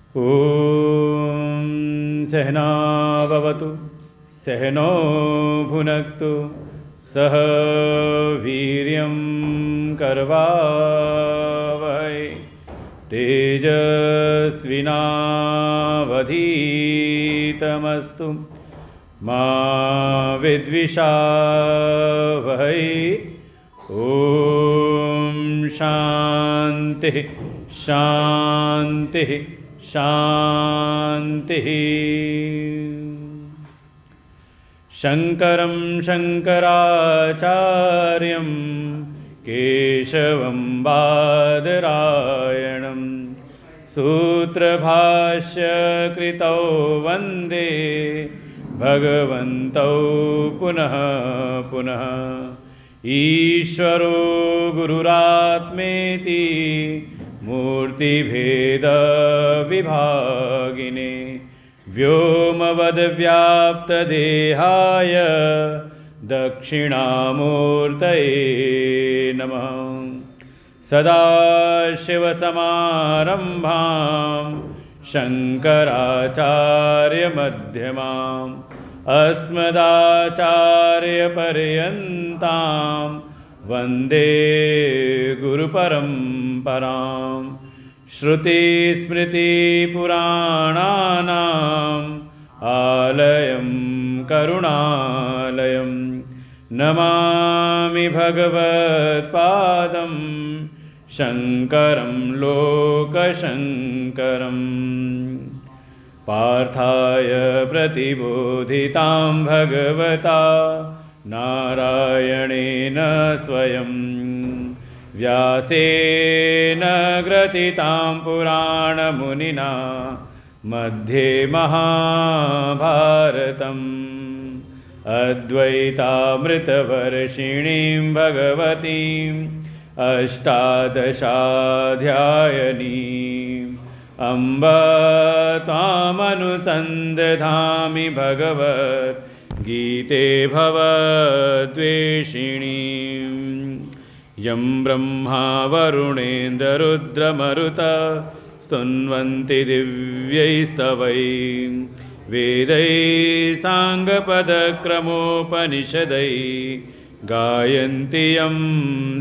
ॐ सहना भवतु सहनो भुनक्तु सह वीर्यं करवावहै तेजस्विनावधीतमस्तु मा विद्विषावहै। ॐ शान्तिः शान्तिः शान्तिः। शङ्करं शङ्कराचार्यं केशवं बादरायणं सूत्रभाष्यकृतौ वन्दे भगवन्तौ पुनः पुनः। ईश्वरो गुरुरात्मेति मूर्तिभेदविभागिने व्योमवद्व्याप्तदेहाय दक्षिणामूर्तये नमः। सदाशिवसमारम्भां शङ्कराचार्यमध्यमाम् अस्मदाचार्यपर्यन्तां वन्दे गुरुपरम्पराम्। श्रुतिस्मृतिपुराणानाम् आलयं करुणालयं नमामि भगवत्पादं शङ्करं लोकशङ्करम्। पार्थाय प्रतिबोधितां भगवता नारायणेन स्वयं व्यासेन ग्रथितां पुराणमुनिना मध्ये महाभारतम्। अद्वैतामृतवर्षिणीं भगवतीम् अष्टादशाध्यायनीम् अम्ब त्वामनुसन्दधामि भगवद्गीते भवद्वेषिणीम्। यं ब्रह्मा वरुणेन्द्ररुद्रमरुत स्तुन्वन्ति दिव्यैस्तवैः वेदैः साङ्गपदक्रमोपनिषदैः गायन्ति यं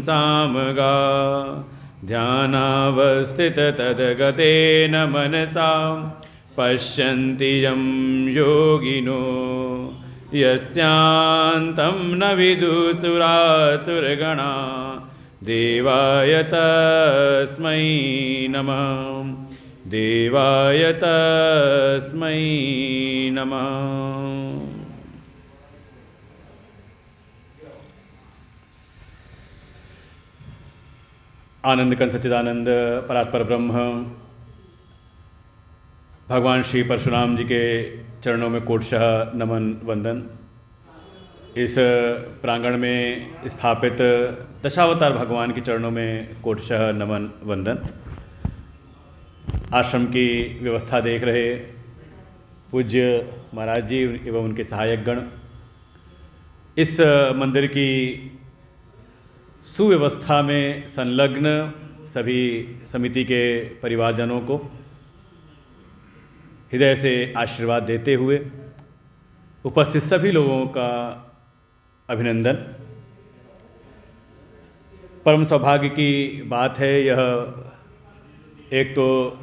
सामगा। ध्यानावस्थिततद्गतेन मनसा पश्यन्ति यं योगिनो यस्यान्तं न विदुसुरासुरगणा। देवाय तस्मै नमः देवाय तस्मै नमः। आनंद कंद सच्चिदानंद परात्पर ब्रह्म भगवान श्री परशुराम जी के चरणों में कोटशः नमन वंदन। इस प्रांगण में स्थापित दशावतार भगवान के चरणों में कोटशः नमन वंदन। आश्रम की व्यवस्था देख रहे पूज्य महाराज जी एवं उनके सहायक गण, इस मंदिर की सुव्यवस्था में संलग्न सभी समिति के परिवारजनों को हृदय से आशीर्वाद देते हुए उपस्थित सभी लोगों का अभिनंदन। परम सौभाग्य की बात है यह, एक तो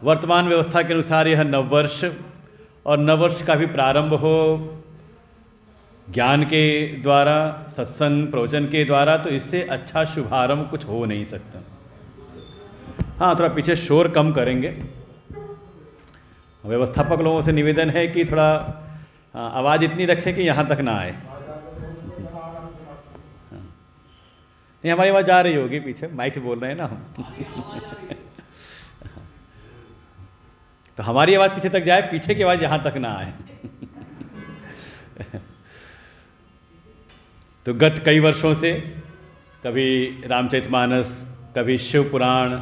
वर्तमान व्यवस्था के अनुसार यह नववर्ष और नववर्ष का भी प्रारंभ हो ज्ञान के द्वारा, सत्संग प्रवचन के द्वारा, तो इससे अच्छा शुभारंभ कुछ हो नहीं सकता। हाँ, थोड़ा पीछे शोर कम करेंगे। व्यवस्थापक लोगों से निवेदन है कि थोड़ा आवाज़ इतनी रखें कि यहाँ तक ना आए। नहीं, हमारी आवाज़ जा रही होगी पीछे, माइक से बोल रहे हैं ना हम। तो हमारी आवाज़ पीछे तक जाए, पीछे की आवाज़ यहाँ तक ना आए। तो गत कई वर्षों से कभी रामचरितमानस, कभी शिव पुराण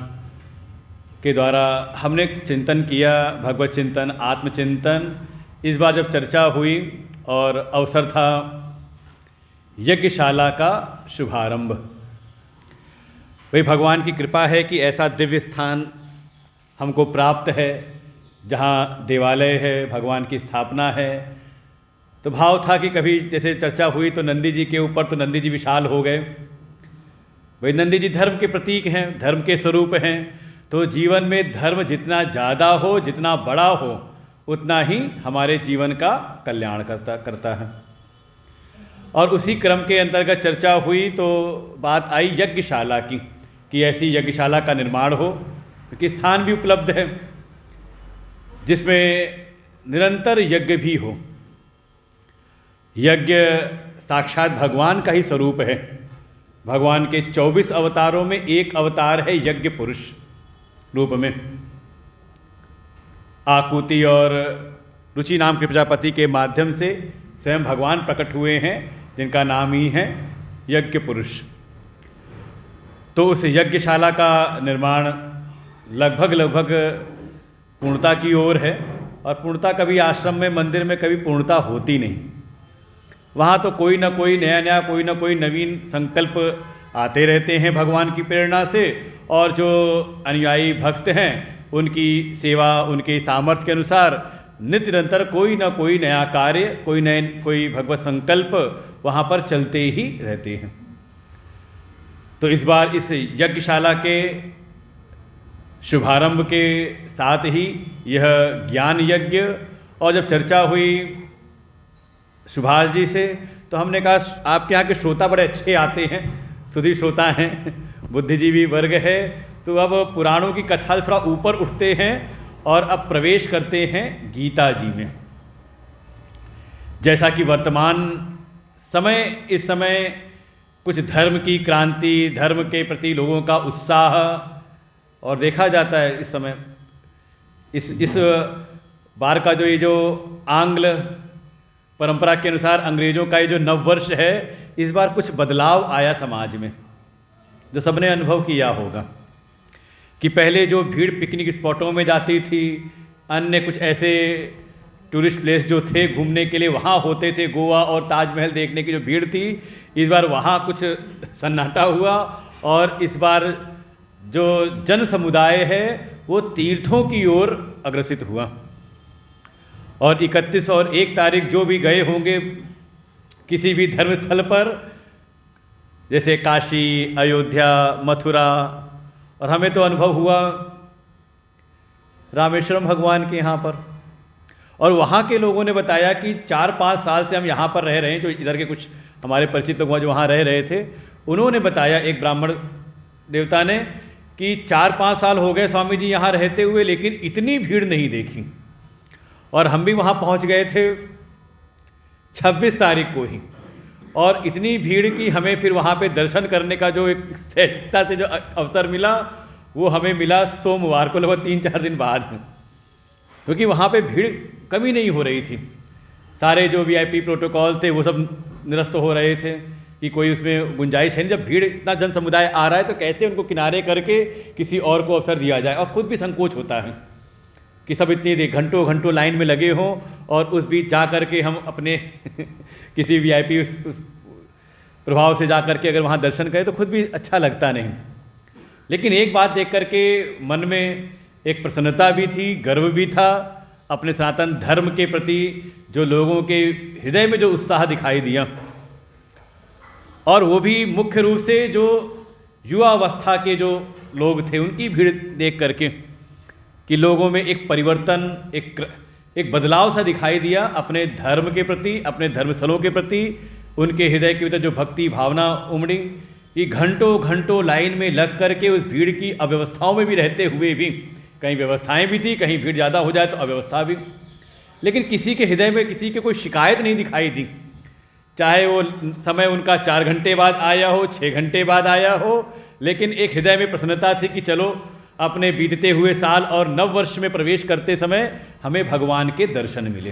के द्वारा हमने चिंतन किया, भगवत चिंतन, आत्मचिंतन। इस बार जब चर्चा हुई और अवसर था यज्ञशाला का शुभारंभ, वही भगवान की कृपा है कि ऐसा दिव्य स्थान हमको प्राप्त है, जहाँ देवालय है, भगवान की स्थापना है। तो भाव था कि कभी जैसे चर्चा हुई तो नंदी जी के ऊपर, तो नंदी जी विशाल हो गए। भाई नंदी जी धर्म के प्रतीक हैं, धर्म के स्वरूप हैं। तो जीवन में धर्म जितना ज़्यादा हो, जितना बड़ा हो, उतना ही हमारे जीवन का कल्याण करता है। और उसी क्रम के अंतर्गत चर्चा हुई तो बात आई यज्ञशाला की, कि ऐसी यज्ञशाला का निर्माण हो, क्योंकि स्थान भी उपलब्ध है जिसमें निरंतर यज्ञ भी हो। यज्ञ साक्षात भगवान का ही स्वरूप है। भगवान के 24 अवतारों में एक अवतार है यज्ञ पुरुष रूप में। आकुति और रुचि नाम के प्रजापति के माध्यम से स्वयं भगवान प्रकट हुए हैं, जिनका नाम ही है यज्ञ पुरुष। तो उस यज्ञशाला का निर्माण लगभग पूर्णता की ओर है। और पूर्णता कभी आश्रम में, मंदिर में कभी पूर्णता होती नहीं। वहाँ तो कोई ना कोई नया कोई ना कोई नवीन संकल्प आते रहते हैं भगवान की प्रेरणा से। और जो अनुयायी भक्त हैं उनकी सेवा, उनके सामर्थ्य के अनुसार नित्य निरंतर कोई ना कोई नया कार्य, कोई भगवत संकल्प वहाँ पर चलते ही रहते हैं। तो इस बार इस यज्ञशाला के शुभारंभ के साथ ही यह ज्ञान यज्ञ, और जब चर्चा हुई सुभाष जी से तो हमने कहा आपके यहाँ के श्रोता बड़े अच्छे आते हैं, सुधीर श्रोता हैं, बुद्धिजीवी वर्ग है। तो अब पुराणों की कथा थोड़ा ऊपर उठते हैं और अब प्रवेश करते हैं गीता जी में। जैसा कि वर्तमान समय, इस समय कुछ धर्म की क्रांति, धर्म के प्रति लोगों का उत्साह और देखा जाता है इस समय, इस बार का जो आंग्ल परंपरा के अनुसार अंग्रेजों का ये जो नववर्ष है, इस बार कुछ बदलाव आया समाज में, जो सबने अनुभव किया होगा। कि पहले जो भीड़ पिकनिक स्पॉटों में जाती थी, अन्य कुछ ऐसे टूरिस्ट प्लेस जो थे घूमने के लिए वहाँ होते थे, गोवा और ताजमहल देखने की जो भीड़ थी, इस बार वहाँ कुछ सन्नाटा हुआ। और इस बार जो जन समुदाय है वो तीर्थों की ओर अग्रसित हुआ। और 31 और 1 तारीख जो भी गए होंगे किसी भी धर्म स्थल पर, जैसे काशी, अयोध्या, मथुरा, और हमें तो अनुभव हुआ रामेश्वरम भगवान के यहाँ पर। और वहाँ के लोगों ने बताया कि 4-5 साल से हम यहाँ पर रह रहे हैं, जो इधर के कुछ हमारे परिचित लोग जो वहाँ रह रहे थे, उन्होंने बताया, एक ब्राह्मण देवता ने, कि 4-5 साल हो गए स्वामी जी यहाँ रहते हुए, लेकिन इतनी भीड़ नहीं देखी। और हम भी वहाँ पहुँच गए थे 26 तारीख को ही, और इतनी भीड़ की हमें फिर वहाँ पे दर्शन करने का जो एक सहजता से जो अवसर मिला, वो हमें मिला सोमवार को, लगभग 3-4 दिन बाद, क्योंकि वहाँ पे भीड़ कमी नहीं हो रही थी। सारे जो वीआईपी प्रोटोकॉल थे वो सब निरस्त हो रहे थे, कि कोई उसमें गुंजाइश है नहीं। जब भीड़ इतना जन समुदाय आ रहा है तो कैसे उनको किनारे करके किसी और को अवसर दिया जाए। और खुद भी संकोच होता है कि सब इतनी घंटों लाइन में लगे हों, और उस बीच जा कर के हम अपने किसी वीआईपी उस प्रभाव से जा कर के अगर वहाँ दर्शन करें तो खुद भी अच्छा लगता नहीं। लेकिन एक बात देख कर के मन में एक प्रसन्नता भी थी, गर्व भी था अपने सनातन धर्म के प्रति, जो लोगों के हृदय में जो उत्साह दिखाई दिया। और वो भी मुख्य रूप से जो युवा अवस्था के जो लोग थे, उनकी भीड़ देख करके, कि लोगों में एक परिवर्तन, एक बदलाव सा दिखाई दिया अपने धर्म के प्रति, अपने धर्मस्थलों के प्रति। उनके हृदय के भीतर जो भक्ति भावना उमड़ी, कि घंटों लाइन में लग करके उस भीड़ की अव्यवस्थाओं में भी रहते हुए भी, कहीं व्यवस्थाएं भी थी, कहीं भीड़ ज़्यादा हो जाए तो अव्यवस्था भी, लेकिन किसी के हृदय में किसी के कोई शिकायत नहीं दिखाई दी। चाहे वो समय उनका 4 घंटे बाद आया हो, 6 घंटे बाद आया हो, लेकिन एक हृदय में प्रसन्नता थी कि चलो अपने बीतते हुए साल और नव वर्ष में प्रवेश करते समय हमें भगवान के दर्शन मिले।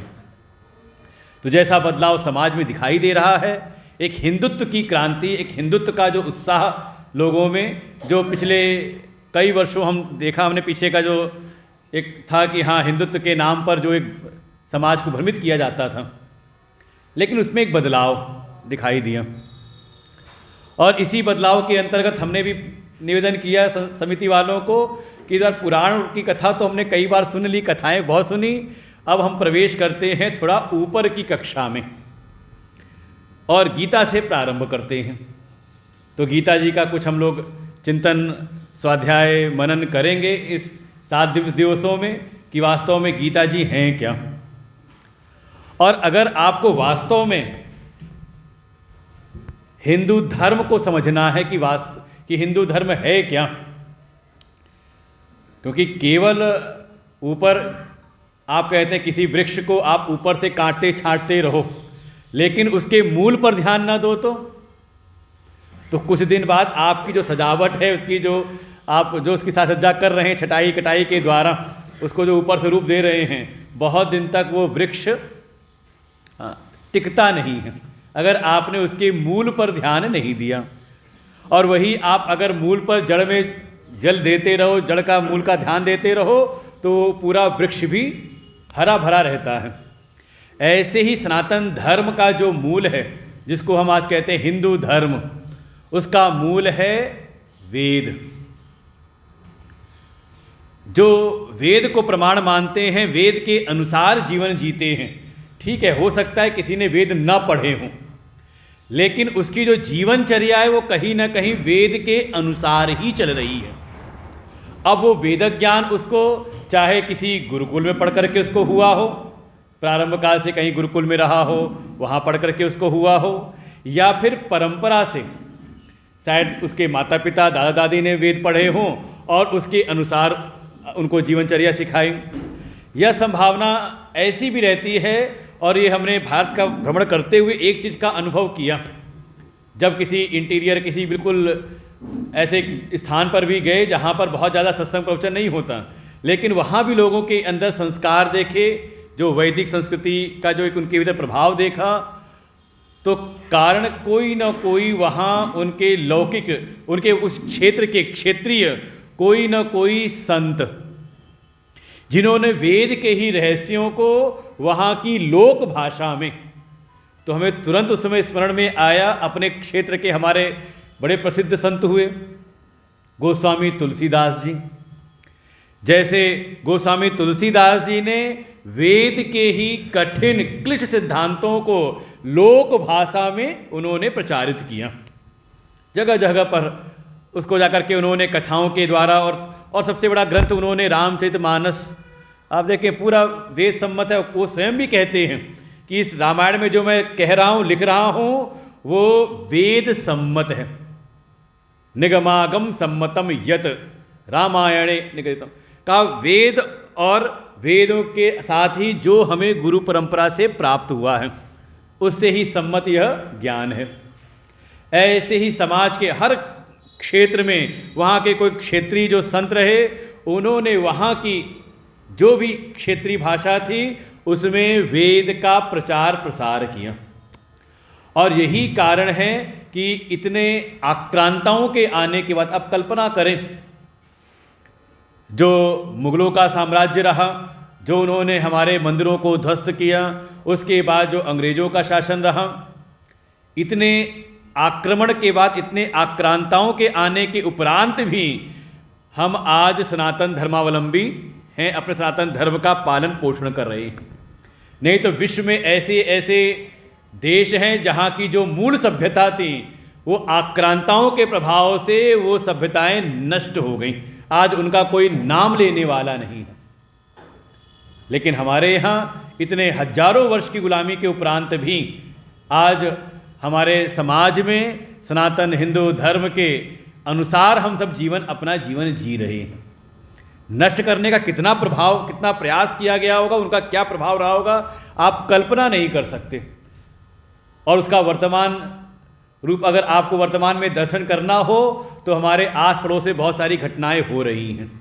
तो जैसा बदलाव समाज में दिखाई दे रहा है, एक हिंदुत्व की क्रांति, एक हिंदुत्व का जो उत्साह लोगों में, जो पिछले कई वर्षों हमने पीछे का जो एक था कि हाँ, हिंदुत्व के नाम पर जो एक समाज को भ्रमित किया जाता था, लेकिन उसमें एक बदलाव दिखाई दिया। और इसी बदलाव के अंतर्गत हमने भी निवेदन किया समिति वालों को कि इधर पुराण की कथा तो हमने कई बार सुन ली, कथाएं बहुत सुनी, अब हम प्रवेश करते हैं थोड़ा ऊपर की कक्षा में और गीता से प्रारंभ करते हैं। तो गीता जी का कुछ हम लोग चिंतन, स्वाध्याय, मनन करेंगे इस 7 दिवसों में कि वास्तव में गीता जी हैं क्या। और अगर आपको वास्तव में हिंदू धर्म को समझना है कि हिंदू धर्म है क्या, क्योंकि केवल ऊपर आप कहते हैं किसी वृक्ष को आप ऊपर से काटते छांटते रहो लेकिन उसके मूल पर ध्यान ना दो तो कुछ दिन बाद आपकी जो सजावट है, उसकी जो उसकी साज सज्जा कर रहे हैं छटाई कटाई के द्वारा, उसको जो ऊपर से रूप दे रहे हैं, बहुत दिन तक वो वृक्ष टिकता नहीं है अगर आपने उसके मूल पर ध्यान नहीं दिया। और वही आप अगर मूल पर जड़ में जल देते रहो, जड़ का मूल का ध्यान देते रहो, तो पूरा वृक्ष भी हरा भरा रहता है। ऐसे ही सनातन धर्म का जो मूल है, जिसको हम आज कहते हैं हिंदू धर्म, उसका मूल है वेद। जो वेद को प्रमाण मानते हैं, वेद के अनुसार जीवन जीते हैं। ठीक है, हो सकता है किसी ने वेद न पढ़े हों, लेकिन उसकी जो जीवनचर्या है वो कहीं ना कहीं वेद के अनुसार ही चल रही है। अब वो वेद ज्ञान उसको चाहे किसी गुरुकुल में पढ़ करके उसको हुआ हो, प्रारंभ काल से कहीं गुरुकुल में रहा हो, वहाँ पढ़ करके उसको हुआ हो, या फिर परंपरा से शायद उसके माता पिता दादा दादी ने वेद पढ़े हों और उसके अनुसार उनको जीवनचर्या सिखाई। यह संभावना ऐसी भी रहती है, और ये हमने भारत का भ्रमण करते हुए एक चीज़ का अनुभव किया। जब किसी इंटीरियर, किसी बिल्कुल ऐसे स्थान पर भी गए जहाँ पर बहुत ज़्यादा सत्संग प्रवचन नहीं होता, लेकिन वहाँ भी लोगों के अंदर संस्कार देखे, जो वैदिक संस्कृति का जो एक उनके भीतर प्रभाव देखा, तो कारण कोई ना कोई वहाँ उनके लौकिक, उनके उस क्षेत्र के क्षेत्रीय कोई ना कोई संत, जिन्होंने वेद के ही रहस्यों को वहाँ की लोक भाषा में, तो हमें तुरंत उस समय स्मरण में आया अपने क्षेत्र के हमारे बड़े प्रसिद्ध संत हुए गोस्वामी तुलसीदास जी। जैसे गोस्वामी तुलसीदास जी ने वेद के ही कठिन क्लिष्ट सिद्धांतों को लोक भाषा में उन्होंने प्रचारित किया, जगह जगह पर उसको जाकर के उन्होंने कथाओं के द्वारा, और सबसे बड़ा ग्रंथ उन्होंने रामचरितमानस, आप देखें पूरा वेद सम्मत है। वो स्वयं भी कहते हैं कि इस रामायण में जो मैं कह रहा हूँ, लिख रहा हूँ, वो वेद सम्मत है। निगमागम सम्मतम यत रामायणे निगदितम, का वेद और वेदों के साथ ही जो हमें गुरु परंपरा से प्राप्त हुआ है, उससे ही सम्मत यह ज्ञान है। ऐसे ही समाज के हर क्षेत्र में वहाँ के कोई क्षेत्रीय जो संत रहे, उन्होंने वहाँ की जो भी क्षेत्रीय भाषा थी उसमें वेद का प्रचार प्रसार किया। और यही कारण है कि इतने आक्रांताओं के आने के बाद, अब कल्पना करें, जो मुगलों का साम्राज्य रहा, जो उन्होंने हमारे मंदिरों को ध्वस्त किया, उसके बाद जो अंग्रेजों का शासन रहा, इतने आक्रमण के बाद, इतने आक्रांताओं के आने के उपरांत भी हम आज सनातन धर्मावलंबी हैं, अपने सनातन धर्म का पालन पोषण कर रहे हैं। नहीं तो विश्व में ऐसे ऐसे देश हैं जहाँ की जो मूल सभ्यता थी, वो आक्रांताओं के प्रभाव से वो सभ्यताएं नष्ट हो गईं, आज उनका कोई नाम लेने वाला नहीं है। लेकिन हमारे यहाँ इतने हजारों वर्ष की गुलामी के उपरांत भी आज हमारे समाज में सनातन हिंदू धर्म के अनुसार हम सब अपना जीवन जी रहे हैं। नष्ट करने का कितना प्रभाव, कितना प्रयास किया गया होगा, उनका क्या प्रभाव रहा होगा, आप कल्पना नहीं कर सकते। और उसका वर्तमान रूप अगर आपको वर्तमान में दर्शन करना हो, तो हमारे आस पड़ोस में बहुत सारी घटनाएं हो रही हैं।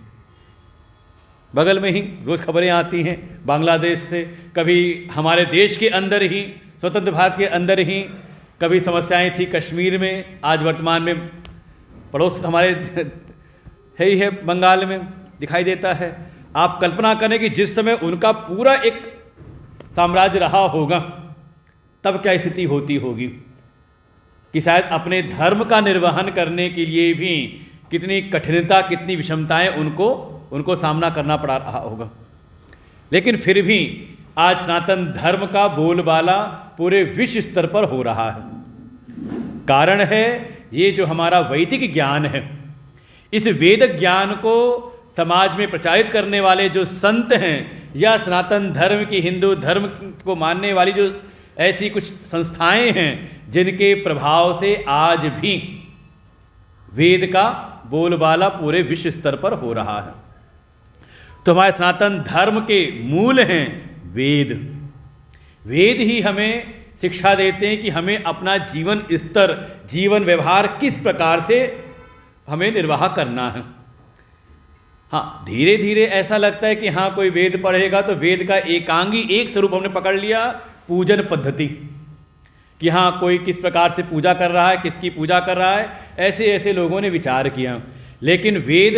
बगल में ही रोज़ खबरें आती हैं बांग्लादेश से, कभी हमारे देश के अंदर ही, स्वतंत्र भारत के अंदर ही कभी समस्याएं थी कश्मीर में, आज वर्तमान में पड़ोस हमारे है ही है बंगाल में दिखाई देता है। आप कल्पना करें कि जिस समय उनका पूरा एक साम्राज्य रहा होगा, तब क्या स्थिति होती होगी, कि शायद अपने धर्म का निर्वहन करने के लिए भी कितनी कठिनता, कितनी विषमताएं उनको सामना करना पड़ा रहा होगा। लेकिन फिर भी आज सनातन धर्म का बोलबाला पूरे विश्व स्तर पर हो रहा है। कारण है ये जो हमारा वैदिक ज्ञान है, इस वेद ज्ञान को समाज में प्रचारित करने वाले जो संत हैं या सनातन धर्म की, हिंदू धर्म को मानने वाली जो ऐसी कुछ संस्थाएं हैं जिनके प्रभाव से आज भी वेद का बोलबाला पूरे विश्व स्तर पर हो रहा है। तो हमारे सनातन धर्म के मूल हैं वेद। वेद ही हमें शिक्षा देते हैं कि हमें अपना जीवन स्तर, जीवन व्यवहार किस प्रकार से हमें निर्वाह करना है। हाँ, धीरे धीरे ऐसा लगता है कि हाँ, कोई वेद पढ़ेगा तो वेद का एकांगी एक स्वरूप हमने पकड़ लिया, पूजन पद्धति, कि हाँ कोई किस प्रकार से पूजा कर रहा है, किसकी पूजा कर रहा है, ऐसे ऐसे लोगों ने विचार किया। लेकिन वेद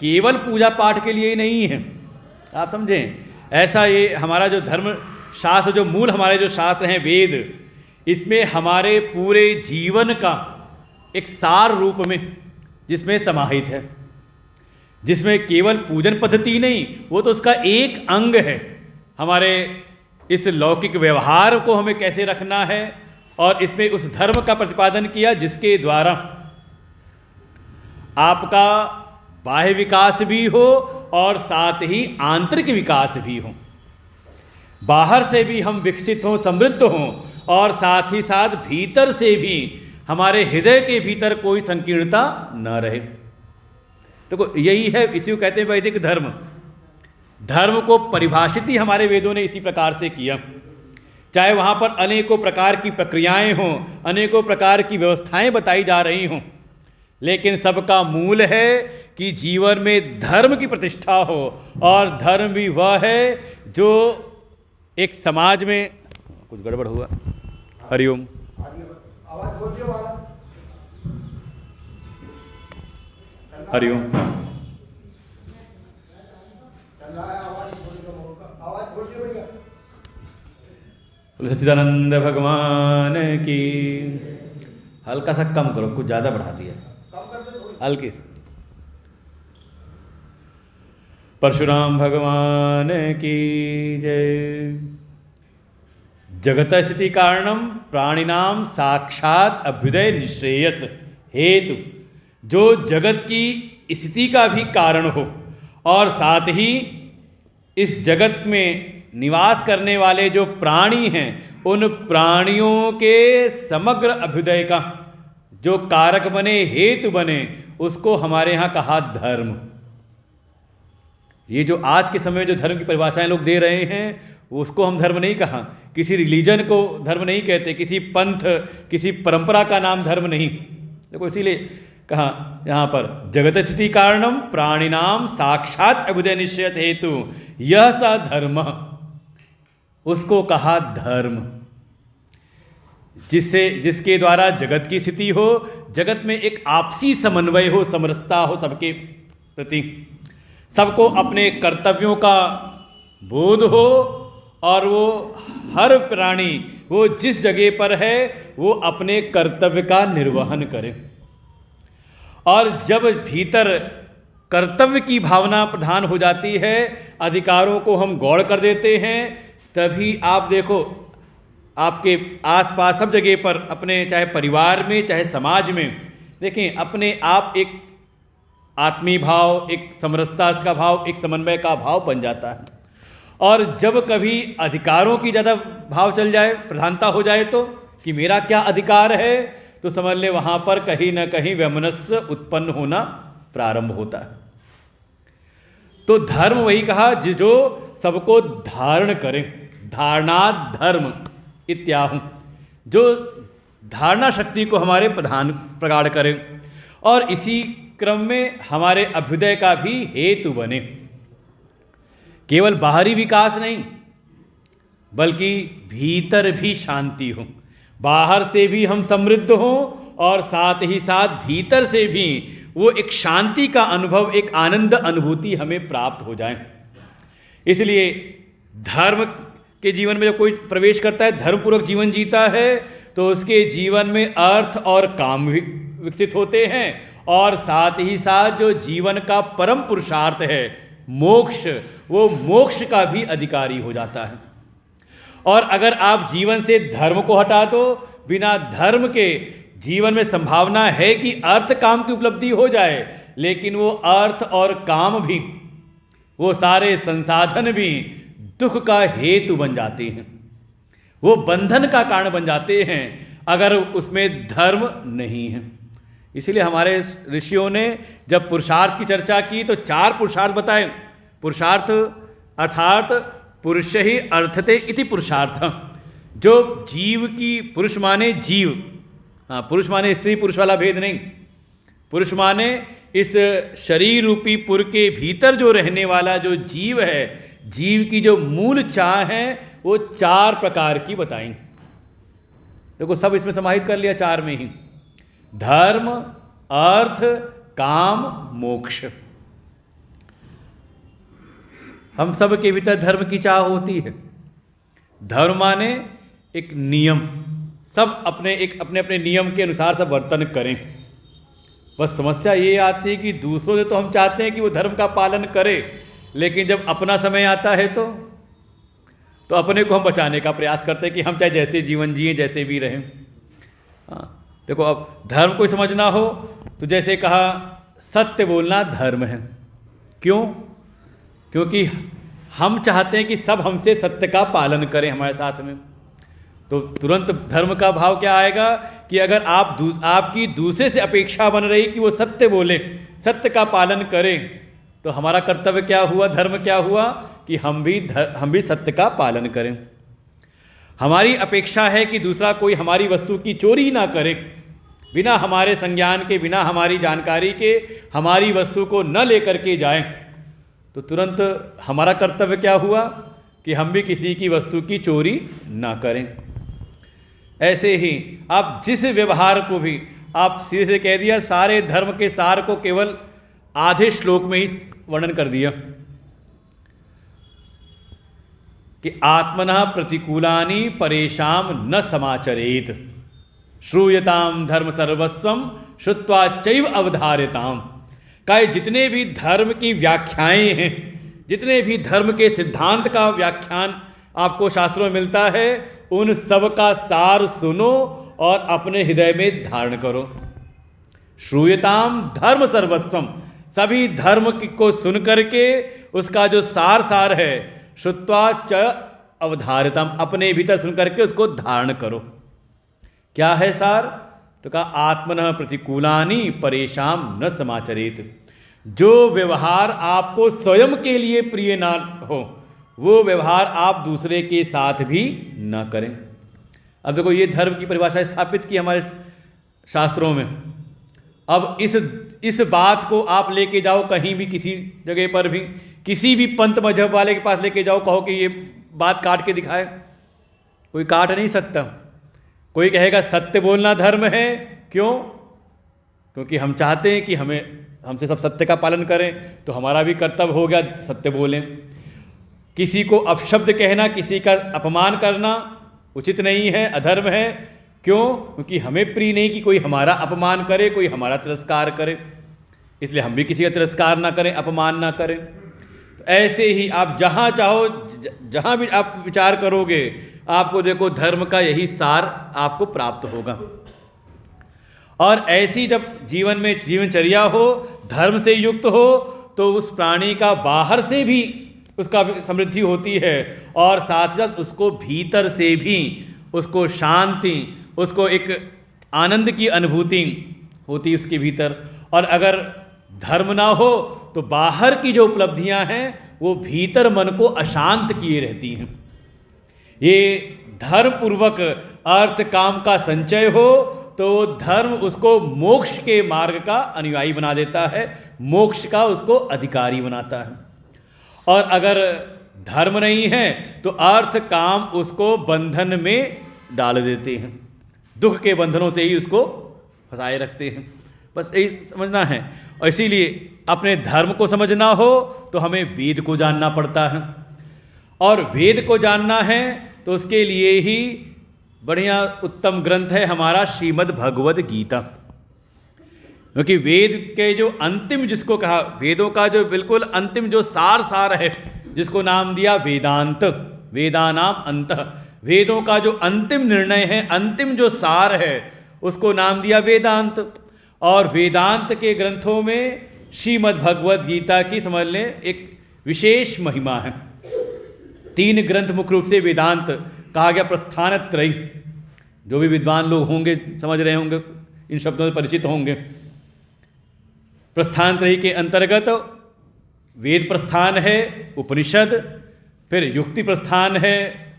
केवल पूजा पाठ के लिए ही नहीं है, आप समझें। ऐसा ये हमारा जो धर्म शास्त्र, जो मूल हमारे जो शास्त्र हैं वेद, इसमें हमारे पूरे जीवन का एक सार रूप में जिसमें समाहित है, जिसमें केवल पूजन पद्धति नहीं, वो तो उसका एक अंग है। हमारे इस लौकिक व्यवहार को हमें कैसे रखना है, और इसमें उस धर्म का प्रतिपादन किया जिसके द्वारा आपका बाह्य विकास भी हो और साथ ही आंतरिक विकास भी हो। बाहर से भी हम विकसित हों, समृद्ध हों, और साथ ही साथ भीतर से भी हमारे हृदय के भीतर कोई संकीर्णता न रहे। तो यही है, इसी को कहते हैं वैदिक धर्म। धर्म को परिभाषित ही हमारे वेदों ने इसी प्रकार से किया। चाहे वहाँ पर अनेकों प्रकार की प्रक्रियाएं हों, अनेकों प्रकार की व्यवस्थाएं बताई जा रही हों, लेकिन सबका मूल है कि जीवन में धर्म की प्रतिष्ठा हो। और धर्म भी वह है जो एक समाज में कुछ गड़बड़ हुआ। हरिओम। हरिओम। सच्चिदानंद भगवान की। हल्का सा कम करो, कुछ ज़्यादा बढ़ा दिया, हल्की से। परशुराम भगवान की जय। जगत स्थिति कारणम प्राणिनाम साक्षात अभ्युदय निश्रेयस हेतु। जो जगत की स्थिति का भी कारण हो और साथ ही इस जगत में निवास करने वाले जो प्राणी हैं, उन प्राणियों के समग्र अभ्युदय का जो कारक बने, हेतु बने, उसको हमारे यहाँ कहा धर्म। ये जो आज के समय जो धर्म की परिभाषाएं लोग दे रहे हैं, उसको हम धर्म नहीं कहा। किसी रिलीजन को धर्म नहीं कहते, किसी पंथ, किसी परंपरा का नाम धर्म नहीं। देखो, इसीलिए कहा यहाँ पर जगत स्थिति कारणम प्राणिनाम साक्षात अभ्युदय निश्चय हेतु यह सा धर्म, उसको कहा धर्म। जिसके द्वारा जगत की स्थिति हो, जगत में एक आपसी समन्वय हो, समरसता हो सबके प्रति, सबको अपने कर्तव्यों का बोध हो, और वो हर प्राणी वो जिस जगह पर है वो अपने कर्तव्य का निर्वहन करे। और जब भीतर कर्तव्य की भावना प्रधान हो जाती है, अधिकारों को हम गौण कर देते हैं, तभी आप देखो आपके आसपास सब जगह पर, अपने चाहे परिवार में चाहे समाज में, देखें अपने आप एक आत्मीय भाव, एक समरसता का भाव, एक समन्वय का भाव बन जाता है। और जब कभी अधिकारों की ज़्यादा भाव चल जाए, प्रधानता हो जाए, तो कि मेरा क्या अधिकार है, तो समझ ले वहाँ पर कहीं ना कहीं वैमनस्य उत्पन्न होना प्रारंभ होता है। तो धर्म वही कहा जो सबको धारण करे, धारणात् धर्म इत्याहु, जो धारणा शक्ति को हमारे प्रगाढ़ करे और इसी क्रम में हमारे अभ्युदय का भी हेतु बने। केवल बाहरी विकास नहीं, बल्कि भीतर भी शांति हो, बाहर से भी हम समृद्ध हों और साथ ही साथ भीतर से भी वो एक शांति का अनुभव, एक आनंद अनुभूति हमें प्राप्त हो जाए। इसलिए धर्म के जीवन में जब कोई प्रवेश करता है, धर्मपूर्वक जीवन जीता है, तो उसके जीवन में अर्थ और काम विकसित होते हैं और साथ ही साथ जो जीवन का परम पुरुषार्थ है मोक्ष, वो मोक्ष का भी अधिकारी हो जाता है। और अगर आप जीवन से धर्म को हटा दो, बिना धर्म के जीवन में संभावना है कि अर्थ काम की उपलब्धि हो जाए, लेकिन वो अर्थ और काम भी, वो सारे संसाधन भी दुख का हेतु बन जाते हैं, वो बंधन का कारण बन जाते हैं अगर उसमें धर्म नहीं है। इसीलिए हमारे ऋषियों ने जब पुरुषार्थ की चर्चा की तो 4 पुरुषार्थ बताए। पुरुषार्थ अर्थात पुरुष ही अर्थते इति पुरुषार्थ, जो जीव की, पुरुष माने जीव, हाँ, पुरुष माने स्त्री पुरुष वाला भेद नहीं, पुरुष माने इस शरीर रूपी पुर के भीतर जो रहने वाला जो जीव है, जीव की जो मूल चाह है वो 4 प्रकार की बताई। देखो सब इसमें समाहित कर लिया 4 में ही, धर्म, अर्थ, काम, मोक्ष। हम सब के भीतर धर्म की चाह होती है। धर्म माने एक नियम, सब अपने अपने नियम के अनुसार सब वर्तन करें। बस समस्या ये आती है कि दूसरों से तो हम चाहते हैं कि वो धर्म का पालन करे, लेकिन जब अपना समय आता है तो अपने को हम बचाने का प्रयास करते हैं कि हम चाहे जैसे जीवन जिए, जैसे भी रहें। हाँ, देखो अब धर्म को समझना हो तो जैसे कहा सत्य बोलना धर्म है। क्यों? क्योंकि हम चाहते हैं कि सब हमसे सत्य का पालन करें हमारे साथ में। तो तुरंत धर्म का भाव क्या आएगा कि अगर आपकी दूसरे से अपेक्षा बन रही कि वो सत्य बोले, सत्य का पालन करें, तो हमारा कर्तव्य क्या हुआ, धर्म क्या हुआ कि हम भी सत्य का पालन करें। हमारी अपेक्षा है कि दूसरा कोई हमारी वस्तु की चोरी ना करे, बिना हमारे संज्ञान के, बिना हमारी जानकारी के हमारी वस्तु को न लेकर के जाएं। तो तुरंत हमारा कर्तव्य क्या हुआ कि हम भी किसी की वस्तु की चोरी ना करें। ऐसे ही आप जिस व्यवहार को भी आप सीधे से कह दिया, सारे धर्म के सार को केवल आधे श्लोक में ही वर्णन कर दिया कि आत्मनः प्रतिकूलानि परेशान न समाचरेत, श्रूयताम धर्म सर्वस्वम श्रुत्वा चैव अवधार्यताम। का जितने भी धर्म की व्याख्याएं हैं, जितने भी धर्म के सिद्धांत का व्याख्यान आपको शास्त्रों में मिलता है, उन सब का सार सुनो और अपने हृदय में धारण करो। श्रूयताम धर्म सर्वस्वम, सभी धर्म को सुन करके उसका जो सार है, श्रुत्वा च अवधारितम, अपने भीतर सुन करके उसको धारण करो। क्या है सार? तो कहा आत्मनः प्रतिकूलानि परेशान न समाचरेत। जो व्यवहार आपको स्वयं के लिए प्रिय ना हो, वो व्यवहार आप दूसरे के साथ भी ना करें। अब देखो ये धर्म की परिभाषा स्थापित की हमारे शास्त्रों में। अब इस बात को आप लेके जाओ कहीं भी, किसी जगह पर भी, किसी भी पंथ मजहब वाले के पास लेके जाओ, कहो कि ये बात काट के दिखाए, कोई काट नहीं सकता। कोई कहेगा सत्य बोलना धर्म है। क्यों? क्योंकि हम चाहते हैं कि हमसे सब सत्य का पालन करें, तो हमारा भी कर्तव्य हो गया सत्य बोलें। किसी को अपशब्द कहना, किसी का अपमान करना उचित नहीं है, अधर्म है। क्यों? क्योंकि हमें प्रिय नहीं कि कोई हमारा अपमान करे, कोई हमारा तिरस्कार करे, इसलिए हम भी किसी का तिरस्कार ना करें, अपमान ना करें। तो ऐसे ही आप जहाँ चाहो, जहाँ भी आप विचार करोगे, आपको देखो धर्म का यही सार आपको प्राप्त होगा। और ऐसी जब जीवन में जीवनचर्या हो, धर्म से युक्त हो, तो उस प्राणी का बाहर से भी उसका समृद्धि होती है, और साथ ही साथ उसको भीतर से भी उसको शांति, उसको एक आनंद की अनुभूति होती है उसके भीतर। और अगर धर्म ना हो तो बाहर की जो उपलब्धियां हैं वो भीतर मन को अशांत किए रहती हैं। ये धर्म पूर्वक अर्थ काम का संचय हो तो धर्म उसको मोक्ष के मार्ग का अनुयायी बना देता है, मोक्ष का उसको अधिकारी बनाता है। और अगर धर्म नहीं है तो अर्थ काम उसको बंधन में डाल देते हैं, दुख के बंधनों से ही उसको फंसाए रखते हैं। बस यही समझना है। और इसीलिए अपने धर्म को समझना हो तो हमें वेद को जानना पड़ता है, और वेद को जानना है तो उसके लिए ही बढ़िया उत्तम ग्रंथ है हमारा श्रीमद् भगवद गीता। क्योंकि वेद के जो अंतिम, जिसको कहा वेदों का जो बिल्कुल अंतिम जो सार है, जिसको नाम दिया वेदांत, वेदानाम अंतः, वेदों का जो अंतिम निर्णय है, अंतिम जो सार है, उसको नाम दिया वेदांत। और वेदांत के ग्रंथों में श्रीमद् भगवद गीता की समझ लें एक विशेष महिमा है। 3 ग्रंथ मुख्य रूप से वेदांत कहा गया, प्रस्थान त्रयी, जो भी विद्वान लोग होंगे समझ रहे होंगे, इन शब्दों से परिचित होंगे। प्रस्थान त्रयी के अंतर्गत वेद प्रस्थान है उपनिषद, फिर युक्ति प्रस्थान है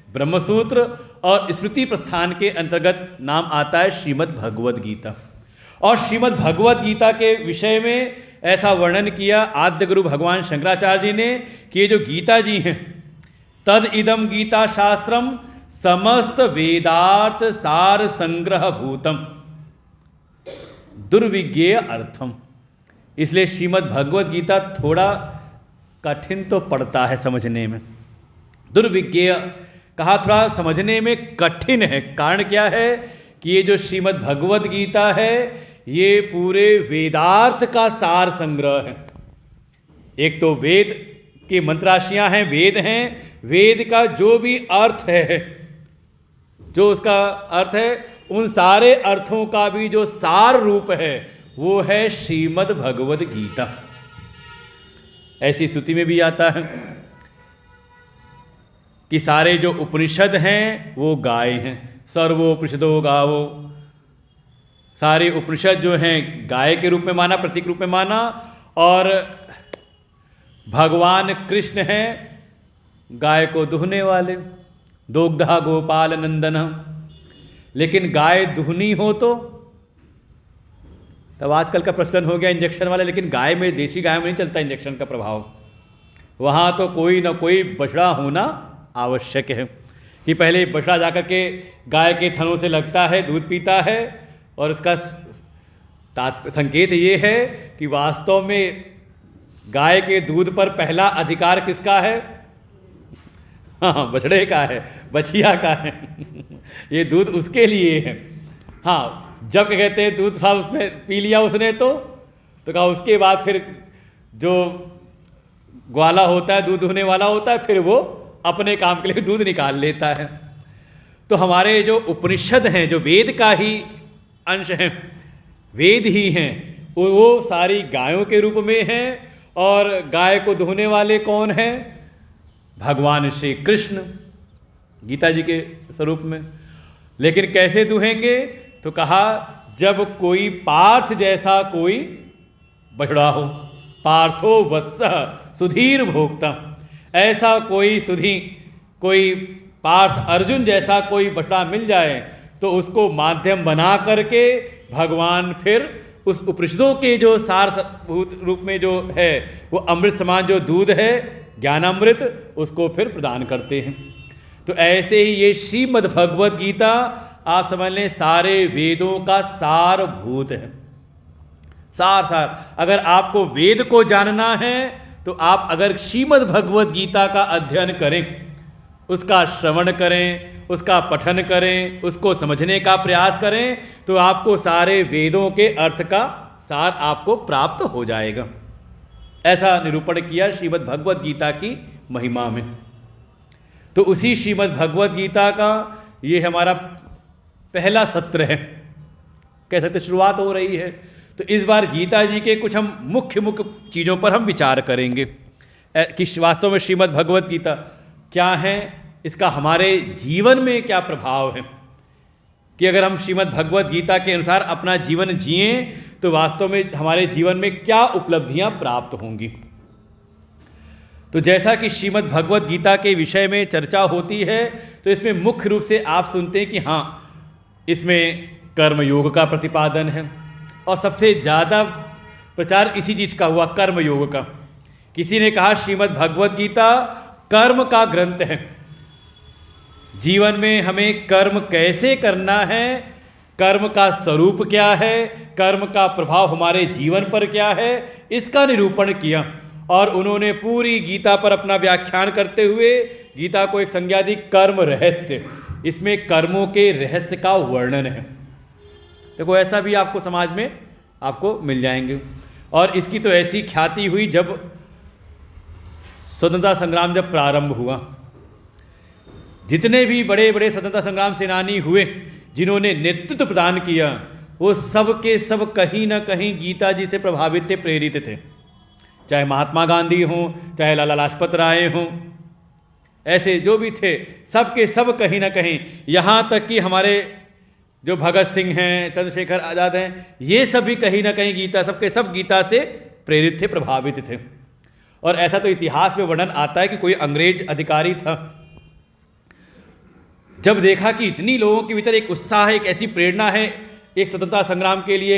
ब्रह्मसूत्र, और स्मृति प्रस्थान के अंतर्गत नाम आता है श्रीमद् भगवद गीता। और श्रीमद् भगवद गीता के विषय में ऐसा वर्णन किया आद्य गुरु भगवान शंकराचार्य जी ने कि ये जो गीता जी हैं, तद इदम गीता शास्त्रम समस्त वेदार्थ सार संग्रह भूतम दुर्विज्ञेय अर्थम। इसलिए श्रीमद् भगवद गीता थोड़ा कठिन तो पड़ता है समझने में। दुर्विज्ञेय कहा थोड़ा समझने में कठिन है। कारण क्या है कि ये जो श्रीमद् भगवद गीता है, ये पूरे वेदार्थ का सार संग्रह है। एक तो वेद की मंत्राशियां हैं, वेद हैं, वेद का जो भी अर्थ है, जो उसका अर्थ है, उन सारे अर्थों का भी जो सार रूप है वो है श्रीमद् भगवद गीता। ऐसी स्तुति में भी आता है कि सारे जो उपनिषद हैं वो गाय हैं, सर्वोपनिषदो गावो। सारे उपनिषद जो हैं गाय के रूप में माना, प्रतीक रूप में माना, और भगवान कृष्ण हैं गाय को दुहने वाले, दोग्धा गोपाल नंदन। लेकिन गाय दुहनी हो तो तब आजकल का प्रचलन हो गया इंजेक्शन वाला, लेकिन गाय में, देसी गाय में नहीं चलता इंजेक्शन का प्रभाव। वहाँ तो कोई ना कोई बछड़ा होना आवश्यक है कि पहले बछड़ा जाकर के गाय के थनों से लगता है, दूध पीता है, और उसका संकेत ये है कि वास्तव में गाय के दूध पर पहला अधिकार किसका है? हाँ, बछड़े का है, बछिया का है। ये दूध उसके लिए है। हाँ, जब कहते हैं दूध साहब उसमें पी लिया उसने तो कहा उसके बाद फिर जो ग्वाला होता है, दूध दुहने वाला होता है, फिर वो अपने काम के लिए दूध निकाल लेता है। तो हमारे जो उपनिषद हैं, जो वेद का ही अंश हैं, वेद ही हैं, वो सारी गायों के रूप में हैं। और गाय को दुहने वाले कौन हैं? भगवान श्री कृष्ण गीता जी के स्वरूप में। लेकिन कैसे दुहेंगे? तो कहा जब कोई पार्थ जैसा कोई बछड़ा हो, पार्थो वत्सः सुधीर भोक्ता, ऐसा कोई पार्थ अर्जुन जैसा कोई बछड़ा मिल जाए तो उसको माध्यम बना करके भगवान फिर उस उपनिषदों के जो सारभूत रूप में जो है, वो अमृत समान जो दूध है, ज्ञानामृत, उसको फिर प्रदान करते हैं। तो ऐसे ही ये श्रीमद् भगवद गीता आप समझ लें सारे वेदों का सारभूत है। सार अगर आपको वेद को जानना है तो आप अगर श्रीमद् भगवद गीता का अध्ययन करें, उसका श्रवण करें, उसका पठन करें, उसको समझने का प्रयास करें, तो आपको सारे वेदों के अर्थ का सार आपको प्राप्त हो जाएगा। ऐसा निरूपण किया श्रीमद् भगवद गीता की महिमा में। तो उसी श्रीमद् भगवद गीता का ये हमारा पहला सत्र है, कह सकते शुरुआत हो रही है। तो इस बार गीता जी के कुछ हम मुख्य चीज़ों पर हम विचार करेंगे कि वास्तव में श्रीमद् भगवद गीता क्या है, इसका हमारे जीवन में क्या प्रभाव है, कि अगर हम श्रीमद् भगवद गीता के अनुसार अपना जीवन जिएं तो वास्तव में हमारे जीवन में क्या उपलब्धियां प्राप्त होंगी। तो जैसा कि श्रीमद् भगवद गीता के विषय में चर्चा होती है, तो इसमें मुख्य रूप से आप सुनते हैं कि हाँ, इसमें कर्मयोग का प्रतिपादन है, और सबसे ज़्यादा प्रचार इसी चीज़ का हुआ, कर्मयोग का। किसी ने कहा श्रीमद् भगवद गीता कर्म का ग्रंथ है, जीवन में हमें कर्म कैसे करना है, कर्म का स्वरूप क्या है, कर्म का प्रभाव हमारे जीवन पर क्या है, इसका निरूपण किया। और उन्होंने पूरी गीता पर अपना व्याख्यान करते हुए गीता को एक संज्ञा दी कर्म रहस्य। इसमें कर्मों के रहस्य का वर्णन है। देखो ऐसा भी आपको समाज में आपको मिल जाएंगे। और इसकी तो ऐसी ख्याति हुई जब स्वतंत्रता संग्राम जब प्रारंभ हुआ, जितने भी बड़े बड़े स्वतंत्रता संग्राम सेनानी हुए जिन्होंने नेतृत्व प्रदान किया, वो सब के सब कहीं ना कहीं गीता जी से प्रभावित थे, प्रेरित थे। चाहे महात्मा गांधी हों, चाहे लाला लाजपत राय हों, ऐसे जो भी थे सब के सब कहीं ना कहीं, यहाँ तक कि हमारे जो भगत सिंह हैं, चंद्रशेखर आज़ाद हैं, ये सभी कहीं ना कहीं गीता, सबके सब गीता से प्रेरित थे, प्रभावित थे। और ऐसा तो इतिहास में वर्णन आता है कि कोई अंग्रेज अधिकारी था, जब देखा कि इतनी लोगों के भीतर एक उत्साह है, एक ऐसी प्रेरणा है एक स्वतंत्रता संग्राम के लिए,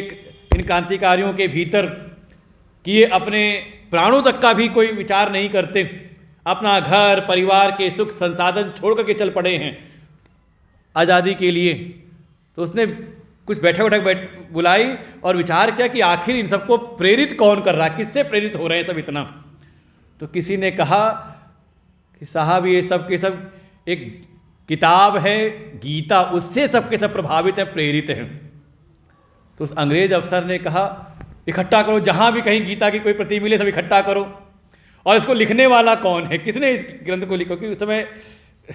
इन क्रांतिकारियों के भीतर, कि ये अपने प्राणों तक का भी कोई विचार नहीं करते, अपना घर परिवार के सुख संसाधन छोड़ करके चल पड़े हैं आज़ादी के लिए। तो उसने कुछ बैठक बुलाई और विचार किया कि आखिर इन सबको प्रेरित कौन कर रहा है, किससे प्रेरित हो रहे हैं सब इतना। तो किसी ने कहा कि साहब ये सब के सब एक किताब है गीता, उससे सबके सब प्रभावित है, प्रेरित हैं। तो उस अंग्रेज अफसर ने कहा इकट्ठा करो, जहाँ भी कहीं गीता की कोई प्रति मिले सब इकट्ठा करो, और इसको लिखने वाला कौन है, किसने इस ग्रंथ को लिखा। क्योंकि उस समय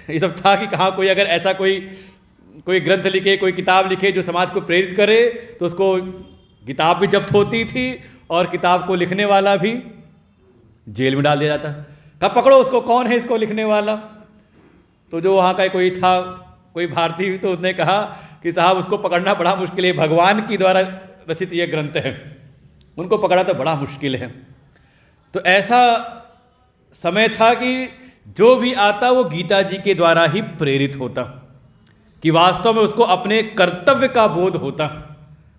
ये सब था कि कहाँ कोई अगर ऐसा कोई ग्रंथ लिखे, कोई किताब लिखे जो समाज को प्रेरित करे, तो उसको किताब भी जब्त होती थी और किताब को लिखने वाला भी जेल में डाल दिया जाता। कब पकड़ो उसको, कौन है इसको लिखने वाला। तो जो वहाँ का कोई था, कोई भारतीय, तो उसने कहा कि साहब उसको पकड़ना बड़ा मुश्किल है, भगवान की द्वारा रचित ये ग्रंथ है, उनको पकड़ा तो बड़ा मुश्किल है। तो ऐसा समय था कि जो भी आता वो गीता जी के द्वारा ही प्रेरित होता, कि वास्तव में उसको अपने कर्तव्य का बोध होता,